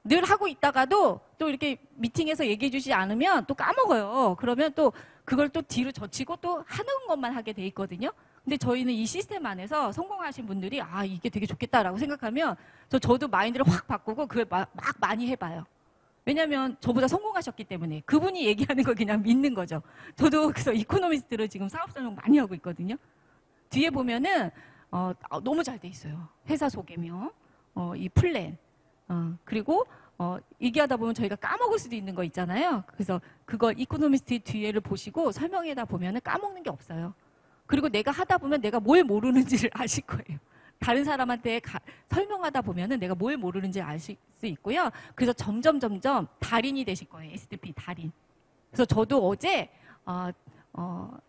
늘 하고 있다가도 또 이렇게 미팅에서 얘기해 주지 않으면 또 까먹어요. 그러면 또 그걸 또 뒤로 젖히고 또 하는 것만 하게 돼 있거든요. 근데 저희는 이 시스템 안에서 성공하신 분들이 이게 되게 좋겠다라고 생각하면 저도 마인드를 확 바꾸고 그걸 막 많이 해봐요. 왜냐면 저보다 성공하셨기 때문에 그분이 얘기하는 걸 그냥 믿는 거죠. 저도 그래서 이코노미스트를 지금 사업 설명 많이 하고 있거든요. 뒤에 보면은 너무 잘 돼 있어요. 회사 소개명, 이 플랜, 그리고 얘기하다 보면 저희가 까먹을 수도 있는 거 있잖아요. 그래서 그걸 이코노미스트 뒤에를 보시고 설명에다 보면은 까먹는 게 없어요. 그리고 내가 하다 보면 내가 뭘 모르는지를 아실 거예요. 다른 사람한테 설명하다 보면은 내가 뭘 모르는지 아실 수 있고요. 그래서 점점 달인이 되실 거예요. STP 달인. 그래서 저도 어제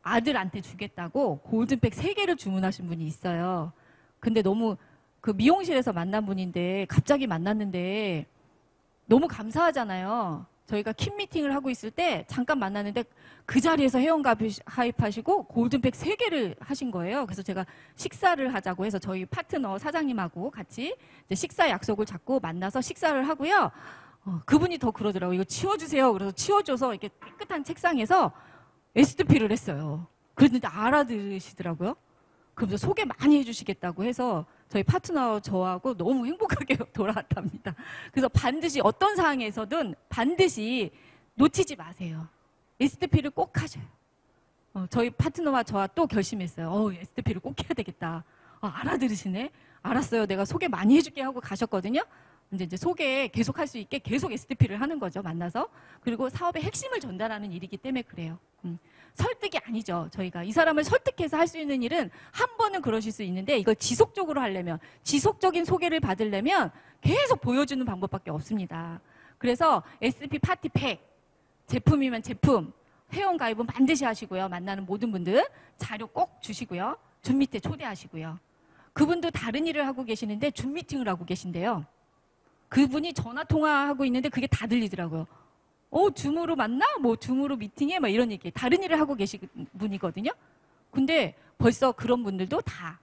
아들한테 주겠다고 골든팩 3개를 주문하신 분이 있어요. 근데 너무 그 미용실에서 만난 분인데 갑자기 만났는데 너무 감사하잖아요. 저희가 킴 미팅을 하고 있을 때 잠깐 만났는데 그 자리에서 회원 가입하시고 골든팩 3개를 하신 거예요. 그래서 제가 식사를 하자고 해서 저희 파트너 사장님하고 같이 이제 식사 약속을 잡고 만나서 식사를 하고요. 그분이 더 그러더라고요. 이거 치워주세요. 그래서 치워줘서 이렇게 깨끗한 책상에서 STP를 했어요. 그랬는데 알아들으시더라고요. 그러면서 소개 많이 해주시겠다고 해서 저희 파트너 저하고 너무 행복하게 돌아왔답니다. 그래서 반드시 어떤 상황에서든 반드시 놓치지 마세요. STP를 꼭 하셔요. 저희 파트너와 저와 또 결심했어요. STP를 꼭 해야 되겠다. 알아들으시네. 알았어요. 내가 소개 많이 해줄게 하고 가셨거든요. 근데 이제 소개 계속 할 수 있게 계속 STP를 하는 거죠. 만나서. 그리고 사업의 핵심을 전달하는 일이기 때문에 그래요. 설득이 아니죠. 저희가 이 사람을 설득해서 할 수 있는 일은 한 번은 그러실 수 있는데 이걸 지속적으로 하려면, 지속적인 소개를 받으려면 계속 보여주는 방법밖에 없습니다. 그래서 STP 파티팩, 제품이면 제품, 회원 가입은 반드시 하시고요. 만나는 모든 분들 자료 꼭 주시고요. 줌 밑에 초대하시고요. 그분도 다른 일을 하고 계시는데 줌 미팅을 하고 계신데요. 그분이 전화 통화하고 있는데 그게 다 들리더라고요. 줌으로 만나? 뭐 줌으로 미팅해? 막 이런 얘기. 다른 일을 하고 계신 분이거든요. 근데 벌써 그런 분들도 다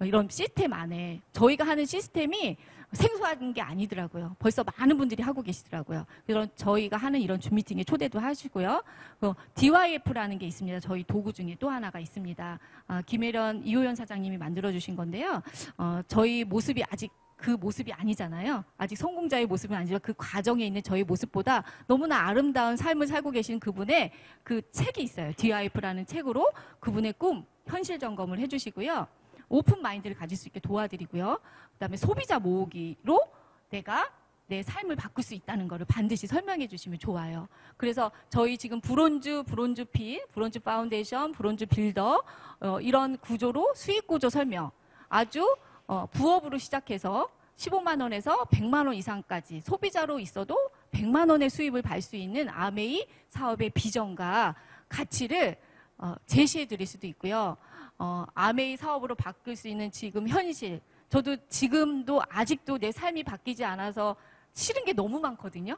이런 시스템 안에 저희가 하는 시스템이 생소한 게 아니더라고요. 벌써 많은 분들이 하고 계시더라고요. 그래서 저희가 하는 이런 줌 미팅에 초대도 하시고요. DYF라는 게 있습니다. 저희 도구 중에 또 하나가 있습니다. 김혜련 이호연 사장님이 만들어주신 건데요. 저희 모습이 아직 그 모습이 아니잖아요. 아직 성공자의 모습은 아니지만 그 과정에 있는 저희 모습보다 너무나 아름다운 삶을 살고 계신 그분의 그 책이 있어요. DYF라는 책으로 그분의 꿈, 현실 점검을 해주시고요. 오픈 마인드를 가질 수 있게 도와드리고요. 그다음에 소비자 모으기로 내가 내 삶을 바꿀 수 있다는 것을 반드시 설명해 주시면 좋아요. 그래서 저희 지금 브론즈 핏, 브론즈 파운데이션, 브론즈 빌더 이런 구조로 수익 구조 설명 아주 부업으로 시작해서 15만 원에서 100만 원 이상까지 소비자로 있어도 100만 원의 수입을 발 수 있는 아메이 사업의 비전과 가치를 제시해 드릴 수도 있고요. 아메이 사업으로 바꿀 수 있는 지금 현실. 저도 지금도 아직도 내 삶이 바뀌지 않아서 싫은 게 너무 많거든요.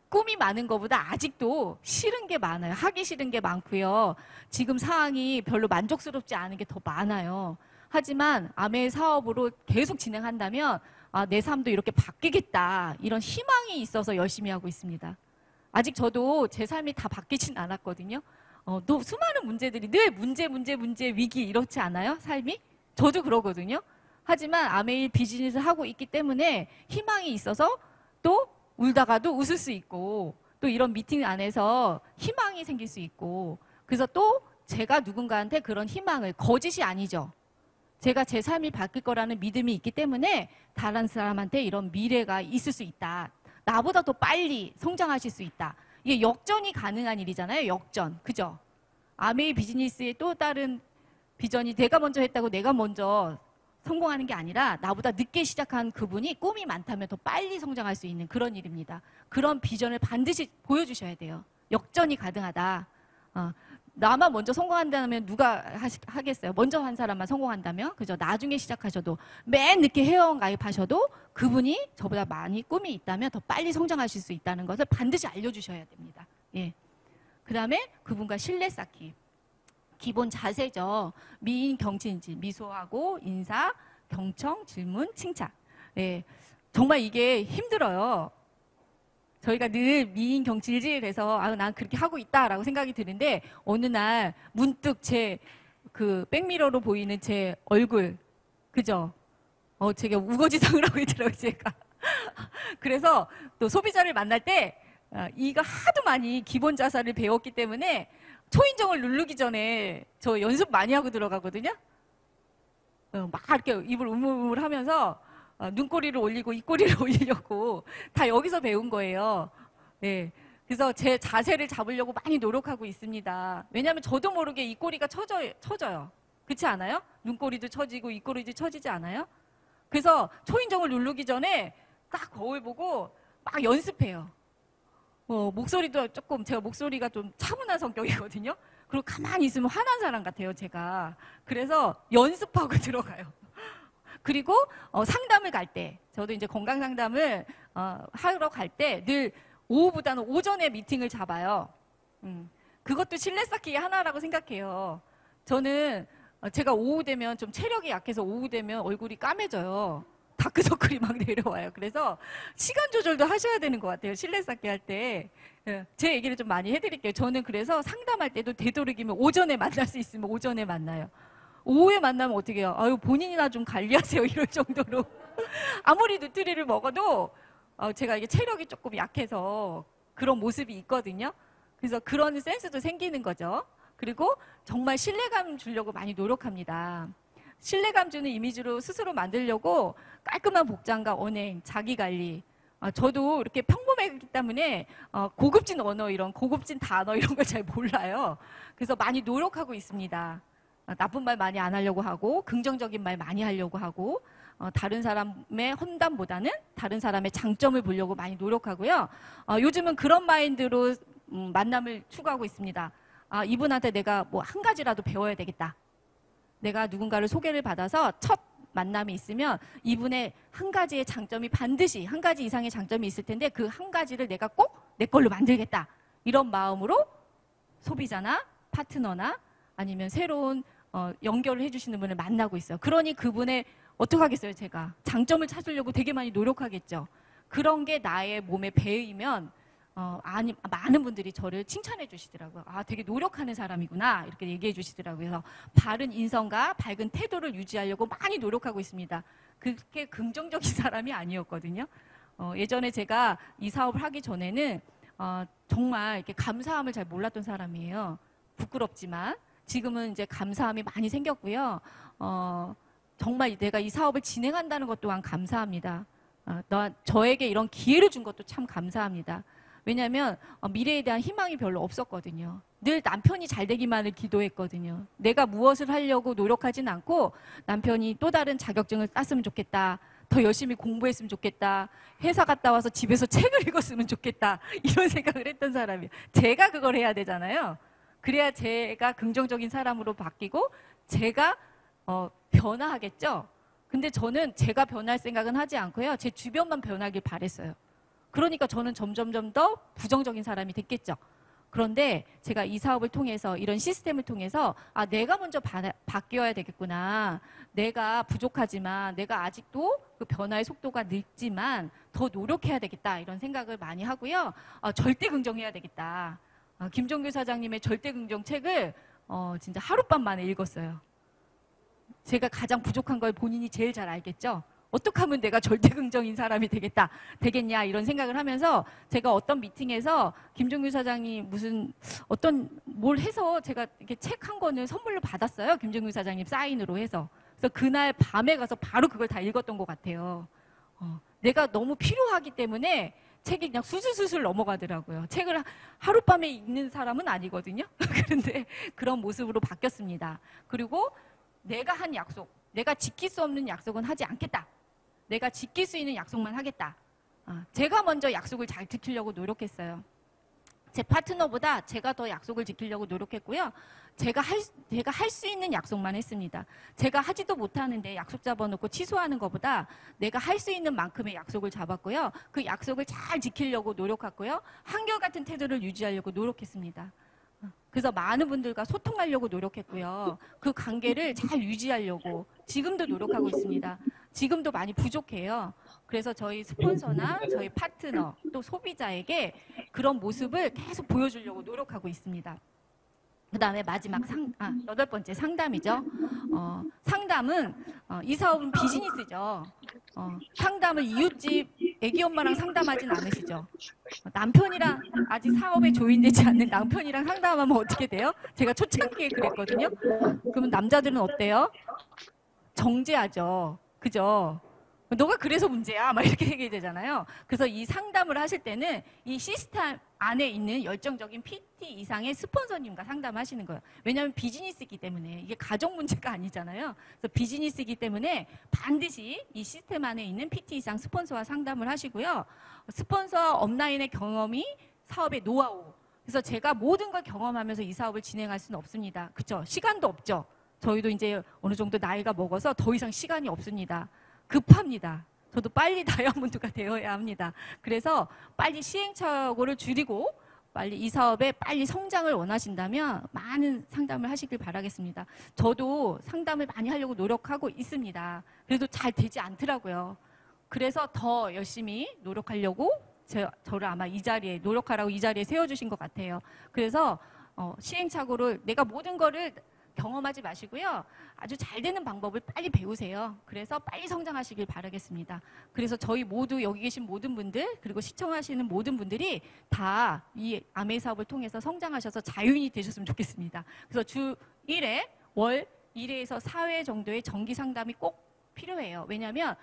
꿈이 많은 것보다 아직도 싫은 게 많아요. 하기 싫은 게 많고요. 지금 상황이 별로 만족스럽지 않은 게 더 많아요. 하지만 아메이 사업으로 계속 진행한다면 내 삶도 이렇게 바뀌겠다. 이런 희망이 있어서 열심히 하고 있습니다. 아직 저도 제 삶이 다 바뀌진 않았거든요. 또 수많은 문제들이 늘 문제, 위기 이렇지 않아요? 삶이? 저도 그러거든요. 하지만 아메이 비즈니스 하고 있기 때문에 희망이 있어서 또 울다가도 웃을 수 있고 또 이런 미팅 안에서 희망이 생길 수 있고 그래서 또 제가 누군가한테 그런 희망을 거짓이 아니죠. 제가 제 삶이 바뀔 거라는 믿음이 있기 때문에 다른 사람한테 이런 미래가 있을 수 있다. 나보다 더 빨리 성장하실 수 있다. 이게 역전이 가능한 일이잖아요. 역전. 그죠? 아메이 비즈니스의 또 다른 비전이 내가 먼저 했다고 내가 먼저 성공하는 게 아니라 나보다 늦게 시작한 그분이 꿈이 많다면 더 빨리 성장할 수 있는 그런 일입니다. 그런 비전을 반드시 보여주셔야 돼요. 역전이 가능하다. 나만 먼저 성공한다면 누가 하겠어요? 먼저 한 사람만 성공한다면? 그죠? 나중에 시작하셔도 맨 늦게 회원 가입하셔도 그분이 저보다 많이 꿈이 있다면 더 빨리 성장하실 수 있다는 것을 반드시 알려주셔야 됩니다. 예. 그 다음에 그분과 신뢰 쌓기. 기본 자세죠. 미인 경친지 미소하고 인사, 경청, 질문, 칭찬. 예. 정말 이게 힘들어요. 저희가 늘 미인 경질질해서 난 그렇게 하고 있다라고 생각이 드는데 어느 날 문득 제 그 백미러로 보이는 제 얼굴 그죠? 제가 우거지상을 하고 있더라고요 제가. 그래서 또 소비자를 만날 때 이가 하도 많이 기본 자세를 배웠기 때문에 초인종을 누르기 전에 저 연습 많이 하고 들어가거든요. 막 이렇게 입을 우물우물 하면서 눈꼬리를 올리고 입꼬리를 올리려고 다 여기서 배운 거예요. 네. 그래서 제 자세를 잡으려고 많이 노력하고 있습니다. 왜냐하면 저도 모르게 입꼬리가 처져요. 그렇지 않아요? 눈꼬리도 처지고 입꼬리도 처지지 않아요? 그래서 초인종을 누르기 전에 딱 거울 보고 막 연습해요. 목소리도 조금 제가 목소리가 좀 차분한 성격이거든요. 그리고 가만히 있으면 화난 사람 같아요, 제가. 그래서 연습하고 들어가요. 그리고 상담을 갈 때, 저도 이제 건강 상담을 하러 갈 때 늘 오후보다는 오전에 미팅을 잡아요. 그것도 신뢰 쌓기의 하나라고 생각해요. 저는 제가 오후 되면 좀 체력이 약해서 오후 되면 얼굴이 까매져요. 다크서클이 막 내려와요. 그래서 시간 조절도 하셔야 되는 것 같아요. 신뢰 쌓기 할 때. 제 얘기를 좀 많이 해드릴게요. 저는 그래서 상담할 때도 되도록이면 오전에 만날 수 있으면 오전에 만나요. 오후에 만나면 어떻게 해요? 아유, 본인이나 좀 관리하세요. 이럴 정도로. 아무리 누트리를 먹어도 제가 이게 체력이 조금 약해서 그런 모습이 있거든요. 그래서 그런 센스도 생기는 거죠. 그리고 정말 신뢰감 주려고 많이 노력합니다. 신뢰감 주는 이미지로 스스로 만들려고 깔끔한 복장과 언행, 자기관리. 저도 이렇게 평범하기 때문에 고급진 언어, 이런 고급진 단어 이런 걸 잘 몰라요. 그래서 많이 노력하고 있습니다. 나쁜 말 많이 안 하려고 하고 긍정적인 말 많이 하려고 하고 다른 사람의 험담보다는 다른 사람의 장점을 보려고 많이 노력하고요. 요즘은 그런 마인드로 만남을 추구하고 있습니다. 이분한테 내가 뭐 한 가지라도 배워야 되겠다. 내가 누군가를 소개를 받아서 첫 만남이 있으면 이분의 한 가지의 장점이 반드시 한 가지 이상의 장점이 있을 텐데 그 한 가지를 내가 꼭 내 걸로 만들겠다. 이런 마음으로 소비자나 파트너나 아니면 새로운 연결을 해주시는 분을 만나고 있어요. 그러니 그분의 어떻게 하겠어요, 제가. 장점을 찾으려고 되게 많이 노력하겠죠. 그런 게 나의 몸에 배이면 많은 분들이 저를 칭찬해 주시더라고요. 아, 되게 노력하는 사람이구나. 이렇게 얘기해 주시더라고요. 그래서 바른 인성과 밝은 태도를 유지하려고 많이 노력하고 있습니다. 그렇게 긍정적인 사람이 아니었거든요. 예전에 제가 이 사업을 하기 전에는 정말 이렇게 감사함을 잘 몰랐던 사람이에요. 부끄럽지만 지금은 이제 감사함이 많이 생겼고요. 정말 내가 이 사업을 진행한다는 것 또한 감사합니다. 저에게 이런 기회를 준 것도 참 감사합니다. 왜냐하면 미래에 대한 희망이 별로 없었거든요. 늘 남편이 잘 되기만을 기도했거든요. 내가 무엇을 하려고 노력하진 않고 남편이 또 다른 자격증을 땄으면 좋겠다. 더 열심히 공부했으면 좋겠다. 회사 갔다 와서 집에서 책을 읽었으면 좋겠다. 이런 생각을 했던 사람이에요. 제가 그걸 해야 되잖아요. 그래야 제가 긍정적인 사람으로 바뀌고 제가 변화하겠죠. 근데 저는 제가 변할 생각은 하지 않고요. 제 주변만 변하길 바랬어요. 그러니까 저는 점점점 더 부정적인 사람이 됐겠죠. 그런데 제가 이 사업을 통해서 이런 시스템을 통해서 내가 먼저 바뀌어야 되겠구나. 내가 부족하지만 내가 아직도 그 변화의 속도가 늦지만 더 노력해야 되겠다. 이런 생각을 많이 하고요. 절대 긍정해야 되겠다. 김종규 사장님의 절대 긍정 책을 진짜 하룻밤 만에 읽었어요. 제가 가장 부족한 걸 본인이 제일 잘 알겠죠. 어떻게 하면 내가 절대 긍정인 사람이 되겠냐 이런 생각을 하면서 제가 어떤 미팅에서 김종규 사장이 뭘 해서 제가 이렇게 책 한 권을 선물로 받았어요. 김종규 사장님 사인으로 해서. 그래서 그날 밤에 가서 바로 그걸 다 읽었던 것 같아요. 내가 너무 필요하기 때문에 책이 그냥 수술수술 넘어가더라고요. 책을 하룻밤에 읽는 사람은 아니거든요. 그런데 그런 모습으로 바뀌었습니다. 그리고 내가 한 약속, 내가 지킬 수 없는 약속은 하지 않겠다. 내가 지킬 수 있는 약속만 하겠다. 제가 먼저 약속을 잘 지키려고 노력했어요. 제 파트너보다 제가 더 약속을 지키려고 노력했고요. 제가 할 수 있는 약속만 했습니다. 제가 하지도 못하는데 약속 잡아놓고 취소하는 것보다 내가 할 수 있는 만큼의 약속을 잡았고요. 그 약속을 잘 지키려고 노력했고요. 한결같은 태도를 유지하려고 노력했습니다. 그래서 많은 분들과 소통하려고 노력했고요. 그 관계를 잘 유지하려고 지금도 노력하고 있습니다. 지금도 많이 부족해요. 그래서 저희 스폰서나 저희 파트너 또 소비자에게 그런 모습을 계속 보여주려고 노력하고 있습니다. 그 다음에 마지막 8번째 상담이죠. 상담은 이 사업은 비즈니스죠. 상담을 이웃집 애기 엄마랑 상담하진 않으시죠. 남편이랑 아직 사업에 조인되지 않는 남편이랑 상담하면 어떻게 돼요? 제가 초창기에 그랬거든요. 그러면 남자들은 어때요? 정죄하죠. 그죠? 너가 그래서 문제야. 막 이렇게 얘기해야 되잖아요. 그래서 이 상담을 하실 때는 이 시스템 안에 있는 열정적인 PT 이상의 스폰서님과 상담하시는 거예요. 왜냐하면 비즈니스이기 때문에 이게 가족 문제가 아니잖아요. 그래서 비즈니스이기 때문에 반드시 이 시스템 안에 있는 PT 이상 스폰서와 상담을 하시고요. 스폰서 업라인의 경험이 사업의 노하우. 그래서 제가 모든 걸 경험하면서 이 사업을 진행할 수는 없습니다. 그렇죠? 시간도 없죠. 저희도 이제 어느 정도 나이가 먹어서 더 이상 시간이 없습니다. 급합니다. 저도 빨리 다이아몬드가 되어야 합니다. 그래서 빨리 시행착오를 줄이고 빨리 이 사업에 빨리 성장을 원하신다면 많은 상담을 하시길 바라겠습니다. 저도 상담을 많이 하려고 노력하고 있습니다. 그래도 잘 되지 않더라고요. 그래서 더 열심히 노력하려고 저를 아마 이 자리에 노력하라고 이 자리에 세워주신 것 같아요. 그래서 시행착오를 내가 모든 거를 경험하지 마시고요. 아주 잘 되는 방법을 빨리 배우세요. 그래서 빨리 성장하시길 바라겠습니다. 그래서 저희 모두 여기 계신 모든 분들 그리고 시청하시는 모든 분들이 다 이 아메이 사업을 통해서 성장하셔서 자유인이 되셨으면 좋겠습니다. 그래서 주 1회, 월 1회에서 4회 정도의 정기 상담이 꼭 필요해요. 왜냐하면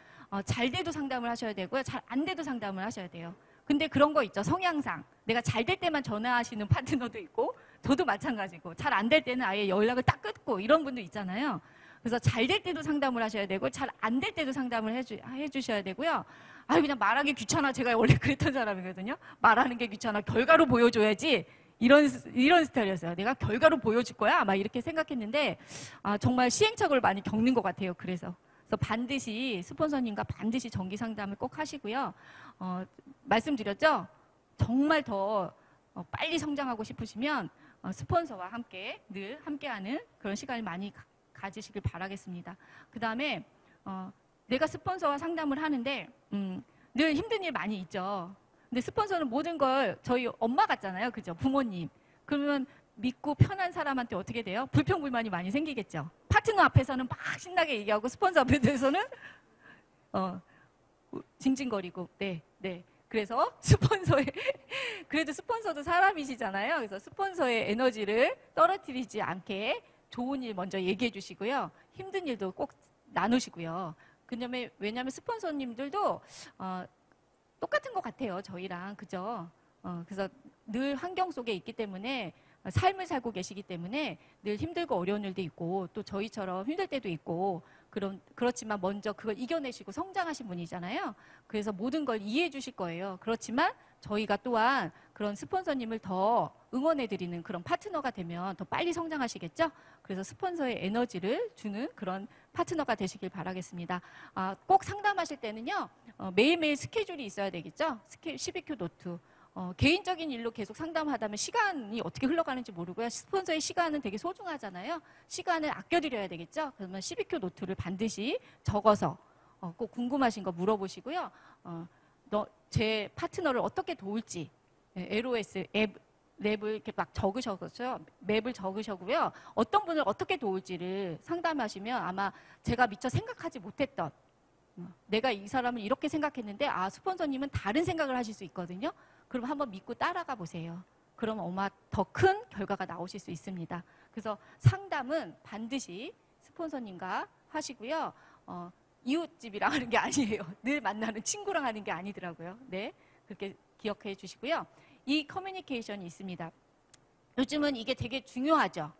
잘 돼도 상담을 하셔야 되고요. 잘 안 돼도 상담을 하셔야 돼요. 근데 그런 거 있죠. 성향상. 내가 잘 될 때만 전화하시는 파트너도 있고 저도 마찬가지고 잘 안 될 때는 아예 연락을 딱 끊고 이런 분도 있잖아요. 그래서 잘 될 때도 상담을 하셔야 되고 잘 안 될 때도 상담을 해주셔야 되고요. 그냥 말하기 귀찮아. 제가 원래 그랬던 사람이거든요. 말하는 게 귀찮아. 결과로 보여줘야지. 이런 스타일이었어요. 내가 결과로 보여줄 거야? 막 이렇게 생각했는데 정말 시행착오를 많이 겪는 것 같아요. 그래서 그래서 반드시 스폰서님과 반드시 정기 상담을 꼭 하시고요. 말씀드렸죠? 정말 더 빨리 성장하고 싶으시면 스폰서와 함께 늘 함께하는 그런 시간을 많이 가지시길 바라겠습니다. 그 다음에 내가 스폰서와 상담을 하는데 늘 힘든 일 많이 있죠. 근데 스폰서는 모든 걸 저희 엄마 같잖아요. 그죠? 부모님. 그러면 믿고 편한 사람한테 어떻게 돼요? 불평불만이 많이 생기겠죠. 파트너 앞에서는 막 신나게 얘기하고 스폰서 앞에서는 징징거리고 네. 그래서 그래도 스폰서도 사람이시잖아요. 그래서 스폰서의 에너지를 떨어뜨리지 않게 좋은 일 먼저 얘기해 주시고요. 힘든 일도 꼭 나누시고요. 왜냐하면 스폰서님들도 똑같은 것 같아요. 저희랑. 그죠? 그래서 늘 환경 속에 있기 때문에 삶을 살고 계시기 때문에 늘 힘들고 어려운 일도 있고 또 저희처럼 힘들 때도 있고 그렇지만 먼저 그걸 이겨내시고 성장하신 분이잖아요. 그래서 모든 걸 이해해 주실 거예요. 그렇지만 저희가 또한 그런 스폰서님을 더 응원해 드리는 그런 파트너가 되면 더 빨리 성장하시겠죠? 그래서 스폰서의 에너지를 주는 그런 파트너가 되시길 바라겠습니다. 꼭 상담하실 때는요. 매일매일 스케줄이 있어야 되겠죠? 12Q 노트. 개인적인 일로 계속 상담하다면 시간이 어떻게 흘러가는지 모르고요. 스폰서의 시간은 되게 소중하잖아요. 시간을 아껴드려야 되겠죠. 그러면 12Q 노트를 반드시 적어서 꼭 궁금하신 거 물어보시고요. 제 파트너를 어떻게 도울지 LOS 랩을 이렇게 막 적으셔서 맵을 적으셔고요. 어떤 분을 어떻게 도울지를 상담하시면 아마 제가 미처 생각하지 못했던 내가 이 사람을 이렇게 생각했는데 스폰서님은 다른 생각을 하실 수 있거든요. 그럼 한번 믿고 따라가 보세요. 그럼 아마 더 큰 결과가 나오실 수 있습니다. 그래서 상담은 반드시 스폰서님과 하시고요. 이웃집이랑 하는 게 아니에요. 늘 만나는 친구랑 하는 게 아니더라고요. 네, 그렇게 기억해 주시고요. 이 커뮤니케이션이 있습니다. 요즘은 이게 되게 중요하죠.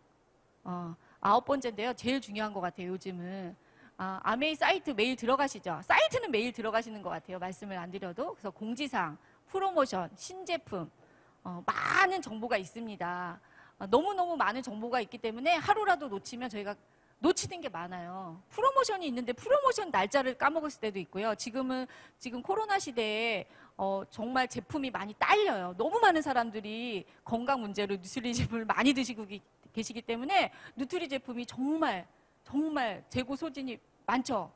9번째인데요. 제일 중요한 것 같아요. 요즘은. 아메이 사이트 매일 들어가시죠? 사이트는 매일 들어가시는 것 같아요. 말씀을 안 드려도. 그래서 공지사항, 프로모션, 신제품 많은 정보가 있습니다. 너무너무 많은 정보가 있기 때문에 하루라도 놓치면 저희가 놓치는 게 많아요. 프로모션이 있는데 프로모션 날짜를 까먹을 때도 있고요. 지금 코로나 시대에 정말 제품이 많이 딸려요. 너무 많은 사람들이 건강 문제로 누트리 제품을 많이 드시고 계시기 때문에 누트리 제품이 정말 재고 소진이 많죠.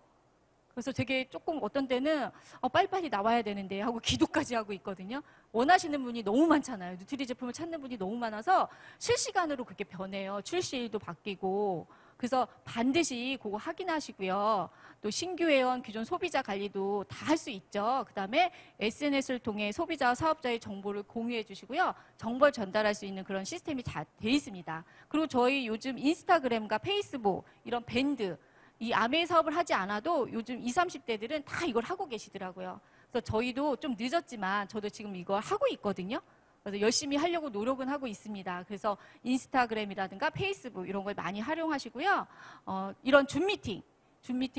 그래서 되게 조금 어떤 때는 빨리빨리 나와야 되는데 하고 기도까지 하고 있거든요. 원하시는 분이 너무 많잖아요. 누트리 제품을 찾는 분이 너무 많아서 실시간으로 그렇게 변해요. 출시일도 바뀌고. 그래서 반드시 그거 확인하시고요. 또 신규 회원, 기존 소비자 관리도 다 할 수 있죠. 그 다음에 SNS를 통해 소비자와 사업자의 정보를 공유해 주시고요. 정보를 전달할 수 있는 그런 시스템이 다 돼 있습니다. 그리고 저희 요즘 인스타그램과 페이스북 이런 밴드 이 아메이 사업을 하지 않아도 요즘 20, 30대들은 다 이걸 하고 계시더라고요. 그래서 저희도 좀 늦었지만 저도 지금 이걸 하고 있거든요. 그래서 열심히 하려고 노력은 하고 있습니다. 그래서 인스타그램이라든가 페이스북 이런 걸 많이 활용하시고요. 이런 줌 미팅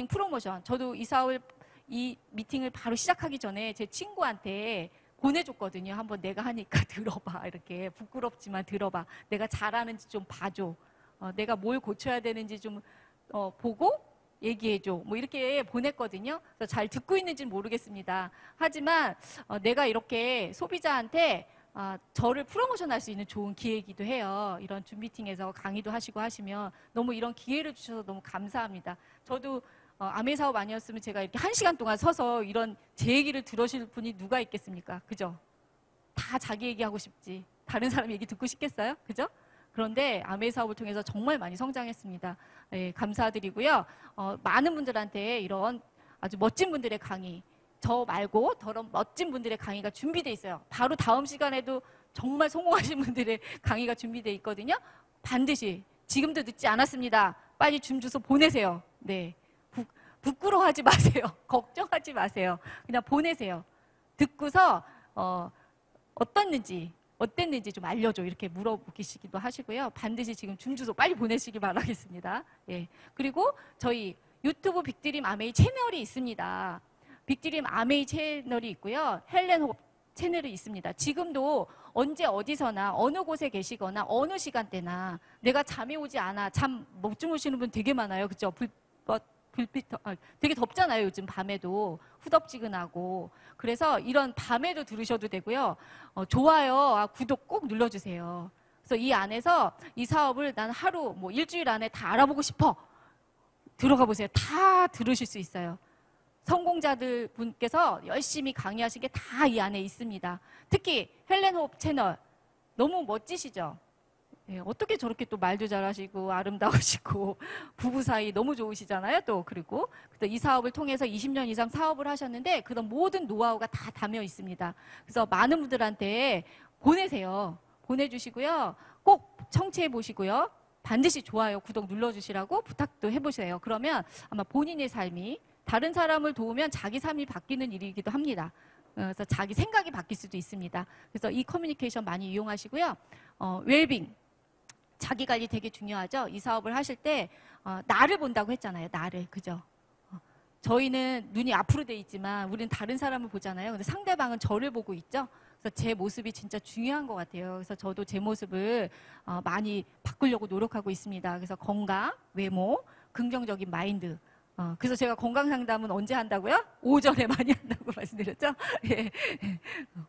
프로모션. 저도 이 미팅을 바로 시작하기 전에 제 친구한테 보내줬거든요. 한번 내가 하니까 들어봐. 이렇게 부끄럽지만 들어봐. 내가 잘하는지 좀 봐줘. 내가 뭘 고쳐야 되는지 좀 보고 얘기해줘. 뭐 이렇게 보냈거든요. 그래서 잘 듣고 있는지는 모르겠습니다. 하지만 내가 이렇게 소비자한테 저를 프로모션할 수 있는 좋은 기회이기도 해요. 이런 줌 미팅에서 강의도 하시고 하시면 너무 이런 기회를 주셔서 너무 감사합니다. 저도 아메이 사업 아니었으면 제가 이렇게 1시간 동안 서서 이런 제 얘기를 들으실 분이 누가 있겠습니까? 그죠? 다 자기 얘기하고 싶지. 다른 사람 얘기 듣고 싶겠어요? 그죠? 그런데 아메이 사업을 통해서 정말 많이 성장했습니다. 네, 감사드리고요. 많은 분들한테 이런 아주 멋진 분들의 강의, 저 말고 저런 멋진 분들의 강의가 준비되어 있어요. 바로 다음 시간에도 정말 성공하신 분들의 강의가 준비되어 있거든요. 반드시 지금도 늦지 않았습니다. 빨리 줌 주소 보내세요. 네, 부끄러워하지 마세요. 걱정하지 마세요. 그냥 보내세요. 듣고서 어땠는지 좀 알려줘. 이렇게 물어보시기도 하시고요. 반드시 지금 줌 주소 빨리 보내시기 바라겠습니다. 예. 그리고 저희 유튜브 빅드림 아메이 채널이 있습니다. 빅드림 아메이 채널이 있고요. 헬렌 채널이 있습니다. 지금도 언제 어디서나 어느 곳에 계시거나 어느 시간대나 내가 잠이 오지 않아 잠 못 주무시는 분 되게 많아요. 그죠? 되게 덥잖아요. 요즘 밤에도 후덥지근하고. 그래서 이런 밤에도 들으셔도 되고요. 좋아요, 구독 꼭 눌러주세요. 그래서 이 안에서 이 사업을 난 하루, 뭐 일주일 안에 다 알아보고 싶어. 들어가 보세요. 다 들으실 수 있어요. 성공자들 분께서 열심히 강의하신 게 다 이 안에 있습니다. 특히 헬렌 호흡 채널 너무 멋지시죠? 예, 어떻게 저렇게 또 말도 잘하시고 아름다우시고 부부 사이 너무 좋으시잖아요. 또 그리고 이 사업을 통해서 20년 이상 사업을 하셨는데 그런 모든 노하우가 다 담겨 있습니다. 그래서 많은 분들한테 보내세요. 보내주시고요. 꼭 청취해 보시고요. 반드시 좋아요, 구독 눌러주시라고 부탁도 해보세요. 그러면 아마 본인의 삶이 다른 사람을 도우면 자기 삶이 바뀌는 일이기도 합니다. 그래서 자기 생각이 바뀔 수도 있습니다. 그래서 이 커뮤니케이션 많이 이용하시고요. 웰빙, 자기 관리 되게 중요하죠. 이 사업을 하실 때 나를 본다고 했잖아요. 나를, 그죠? 저희는 눈이 앞으로 돼 있지만 우리는 다른 사람을 보잖아요. 근데 상대방은 저를 보고 있죠. 그래서 제 모습이 진짜 중요한 것 같아요. 그래서 저도 제 모습을 많이 바꾸려고 노력하고 있습니다. 그래서 건강, 외모, 긍정적인 마인드. 그래서 제가 건강 상담은 언제 한다고요? 오전에 많이 한다고 말씀드렸죠? 예.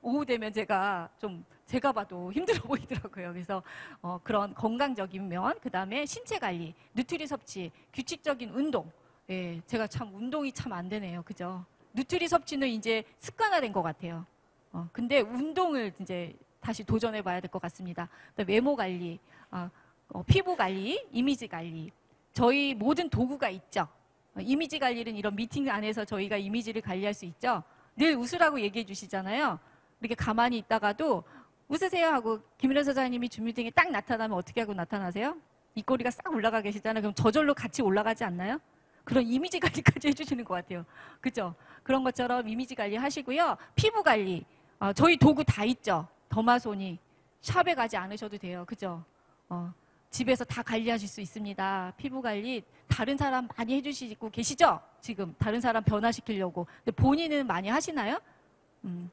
오후 되면 제가 봐도 힘들어 보이더라고요. 그래서 그런 건강적인 면, 그 다음에 신체 관리, 누트리 섭취, 규칙적인 운동. 예, 제가 참 운동이 참 안 되네요. 그죠? 누트리 섭취는 이제 습관화된 것 같아요. 근데 운동을 이제 다시 도전해 봐야 될 것 같습니다. 외모 관리, 피부 관리, 이미지 관리. 저희 모든 도구가 있죠. 이미지 관리는 이런 미팅 안에서 저희가 이미지를 관리할 수 있죠. 늘 웃으라고 얘기해 주시잖아요. 이렇게 가만히 있다가도 웃으세요 하고 김일현 소장님이 준미팅에 딱 나타나면 어떻게 하고 나타나세요? 입꼬리가 싹 올라가 계시잖아요. 그럼 저절로 같이 올라가지 않나요? 그런 이미지 관리까지 해주시는 것 같아요. 그죠? 그런 것처럼 이미지 관리 하시고요. 피부 관리. 저희 도구 다 있죠. 더마소니. 샵에 가지 않으셔도 돼요. 그죠? 집에서 다 관리하실 수 있습니다. 피부 관리 다른 사람 많이 해주시고 계시죠? 지금 다른 사람 변화시키려고. 근데 본인은 많이 하시나요?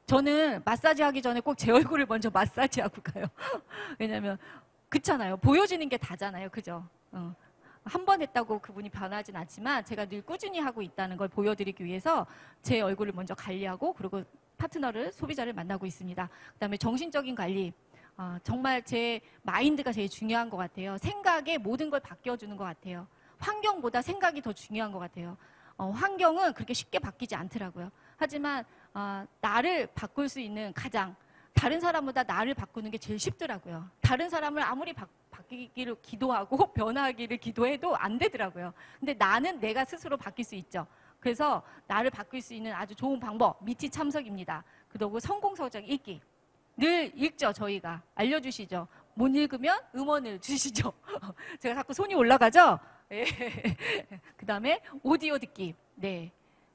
저는 마사지 하기 전에 꼭 제 얼굴을 먼저 마사지하고 가요. 왜냐면 그렇잖아요. 보여지는 게 다잖아요. 그죠? 한 번 했다고 그분이 변하진 않지만 제가 늘 꾸준히 하고 있다는 걸 보여드리기 위해서 제 얼굴을 먼저 관리하고 그리고 파트너를, 소비자를 만나고 있습니다. 그다음에 정신적인 관리. 정말 제 마인드가 제일 중요한 것 같아요. 생각에 모든 걸 바뀌어주는 것 같아요. 환경보다 생각이 더 중요한 것 같아요. 환경은 그렇게 쉽게 바뀌지 않더라고요. 하지만 나를 바꿀 수 있는 다른 사람보다 나를 바꾸는 게 제일 쉽더라고요. 다른 사람을 아무리 바뀌기를 기도하고 변화하기를 기도해도 안 되더라고요. 근데 나는 내가 스스로 바뀔 수 있죠. 그래서 나를 바꿀 수 있는 아주 좋은 방법, 미티 참석입니다. 그리고 성공서적 읽기. 늘 읽죠, 저희가. 알려주시죠. 못 읽으면 음원을 주시죠. 제가 자꾸 손이 올라가죠? 예. 그 다음에 오디오 듣기. 네.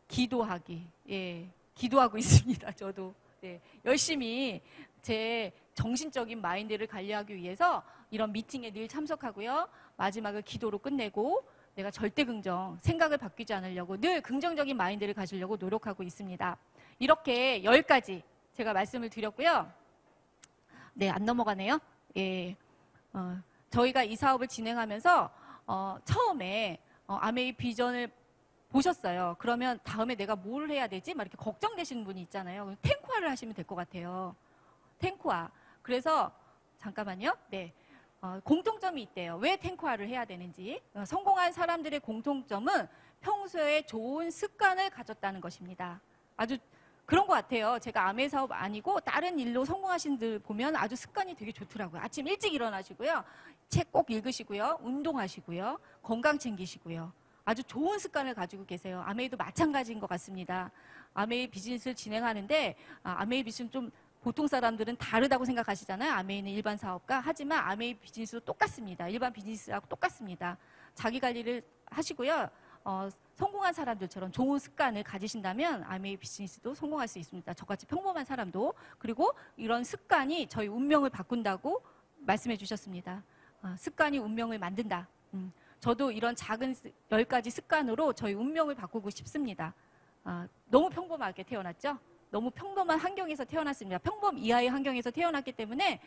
기도하기. 예. 기도하고 있습니다, 저도. 네. 열심히 제 정신적인 마인드를 관리하기 위해서 이런 미팅에 늘 참석하고요. 마지막을 기도로 끝내고 내가 절대 생각을 바뀌지 않으려고 늘 긍정적인 마인드를 가지려고 노력하고 있습니다. 이렇게 10가지 제가 말씀을 드렸고요. 네, 안 넘어가네요. 예. 저희가 이 사업을 진행하면서 처음에 아메이 비전을 보셨어요. 그러면 다음에 내가 뭘 해야 되지? 막 이렇게 걱정되시는 분이 있잖아요. 탱크화를 하시면 될 것 같아요. 탱크화. 그래서 잠깐만요. 네. 공통점이 있대요. 왜 탱크화를 해야 되는지. 성공한 사람들의 공통점은 평소에 좋은 습관을 가졌다는 것입니다. 아주 그런 것 같아요. 제가 아메 사업 아니고 다른 일로 성공하신 분들 보면 아주 습관이 되게 좋더라고요. 아침 일찍 일어나시고요. 책 꼭 읽으시고요. 운동하시고요. 건강 챙기시고요. 아주 좋은 습관을 가지고 계세요. 아메이도 마찬가지인 것 같습니다. 아메이 비즈니스를 진행하는데 아메이 비즈니스는 좀 보통 사람들은 다르다고 생각하시잖아요. 아메이는 일반 사업가. 하지만 아메이 비즈니스도 똑같습니다. 일반 비즈니스하고 똑같습니다. 자기 관리를 하시고요. 성공한 사람들처럼 좋은 습관을 가지신다면 아메이 비즈니스도 성공할 수 있습니다. 저같이 평범한 사람도. 그리고 이런 습관이 저희 운명을 바꾼다고 말씀해 주셨습니다. 습관이 운명을 만든다. 저도 이런 작은 10가지 습관으로 저희 운명을 바꾸고 싶습니다. 너무 평범하게 태어났죠? 너무 평범한 환경에서 태어났습니다. 평범 이하의 환경에서 태어났기 때문에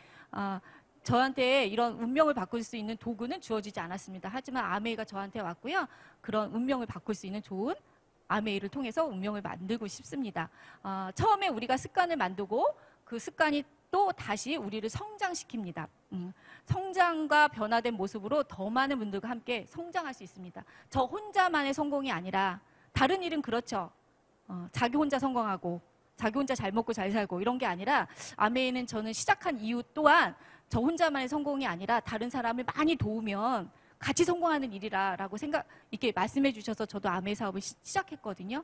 저한테 이런 운명을 바꿀 수 있는 도구는 주어지지 않았습니다. 하지만 아메이가 저한테 왔고요. 그런 운명을 바꿀 수 있는 좋은 아메이를 통해서 운명을 만들고 싶습니다. 처음에 우리가 습관을 만들고 그 습관이 또 다시 우리를 성장시킵니다. 성장과 변화된 모습으로 더 많은 분들과 함께 성장할 수 있습니다. 저 혼자만의 성공이 아니라 다른 일은 그렇죠. 자기 혼자 성공하고 자기 혼자 잘 먹고 잘 살고 이런 게 아니라 아메이는 저는 시작한 이유 또한 저 혼자만의 성공이 아니라 다른 사람을 많이 도우면 같이 성공하는 일이라고 이렇게 말씀해 주셔서 저도 아메이 사업을 시작했거든요.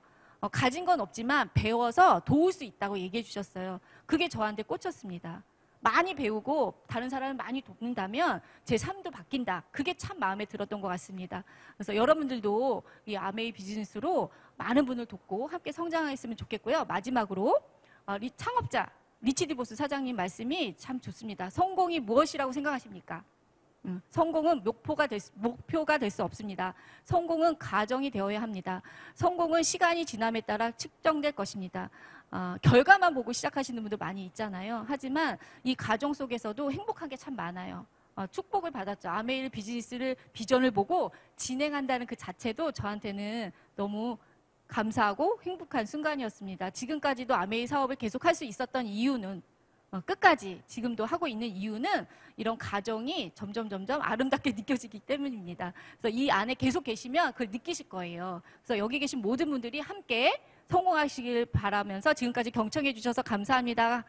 가진 건 없지만 배워서 도울 수 있다고 얘기해 주셨어요. 그게 저한테 꽂혔습니다. 많이 배우고 다른 사람을 많이 돕는다면 제 삶도 바뀐다. 그게 참 마음에 들었던 것 같습니다. 그래서 여러분들도 이 아메이 비즈니스로 많은 분을 돕고 함께 성장했으면 좋겠고요. 마지막으로 창업자 리치디보스 사장님 말씀이 참 좋습니다. 성공이 무엇이라고 생각하십니까? 성공은 목표가 될 수 없습니다. 성공은 과정이 되어야 합니다. 성공은 시간이 지남에 따라 측정될 것입니다. 결과만 보고 시작하시는 분들 많이 있잖아요. 하지만 이 과정 속에서도 행복한 게 참 많아요. 축복을 받았죠. 아메이 비즈니스를 비전을 보고 진행한다는 그 자체도 저한테는 너무 감사하고 행복한 순간이었습니다. 지금까지도 아메이 사업을 계속할 수 있었던 이유는 끝까지 지금도 하고 있는 이유는 이런 과정이 점점 아름답게 느껴지기 때문입니다. 그래서 이 안에 계속 계시면 그걸 느끼실 거예요. 그래서 여기 계신 모든 분들이 함께 성공하시길 바라면서 지금까지 경청해 주셔서 감사합니다.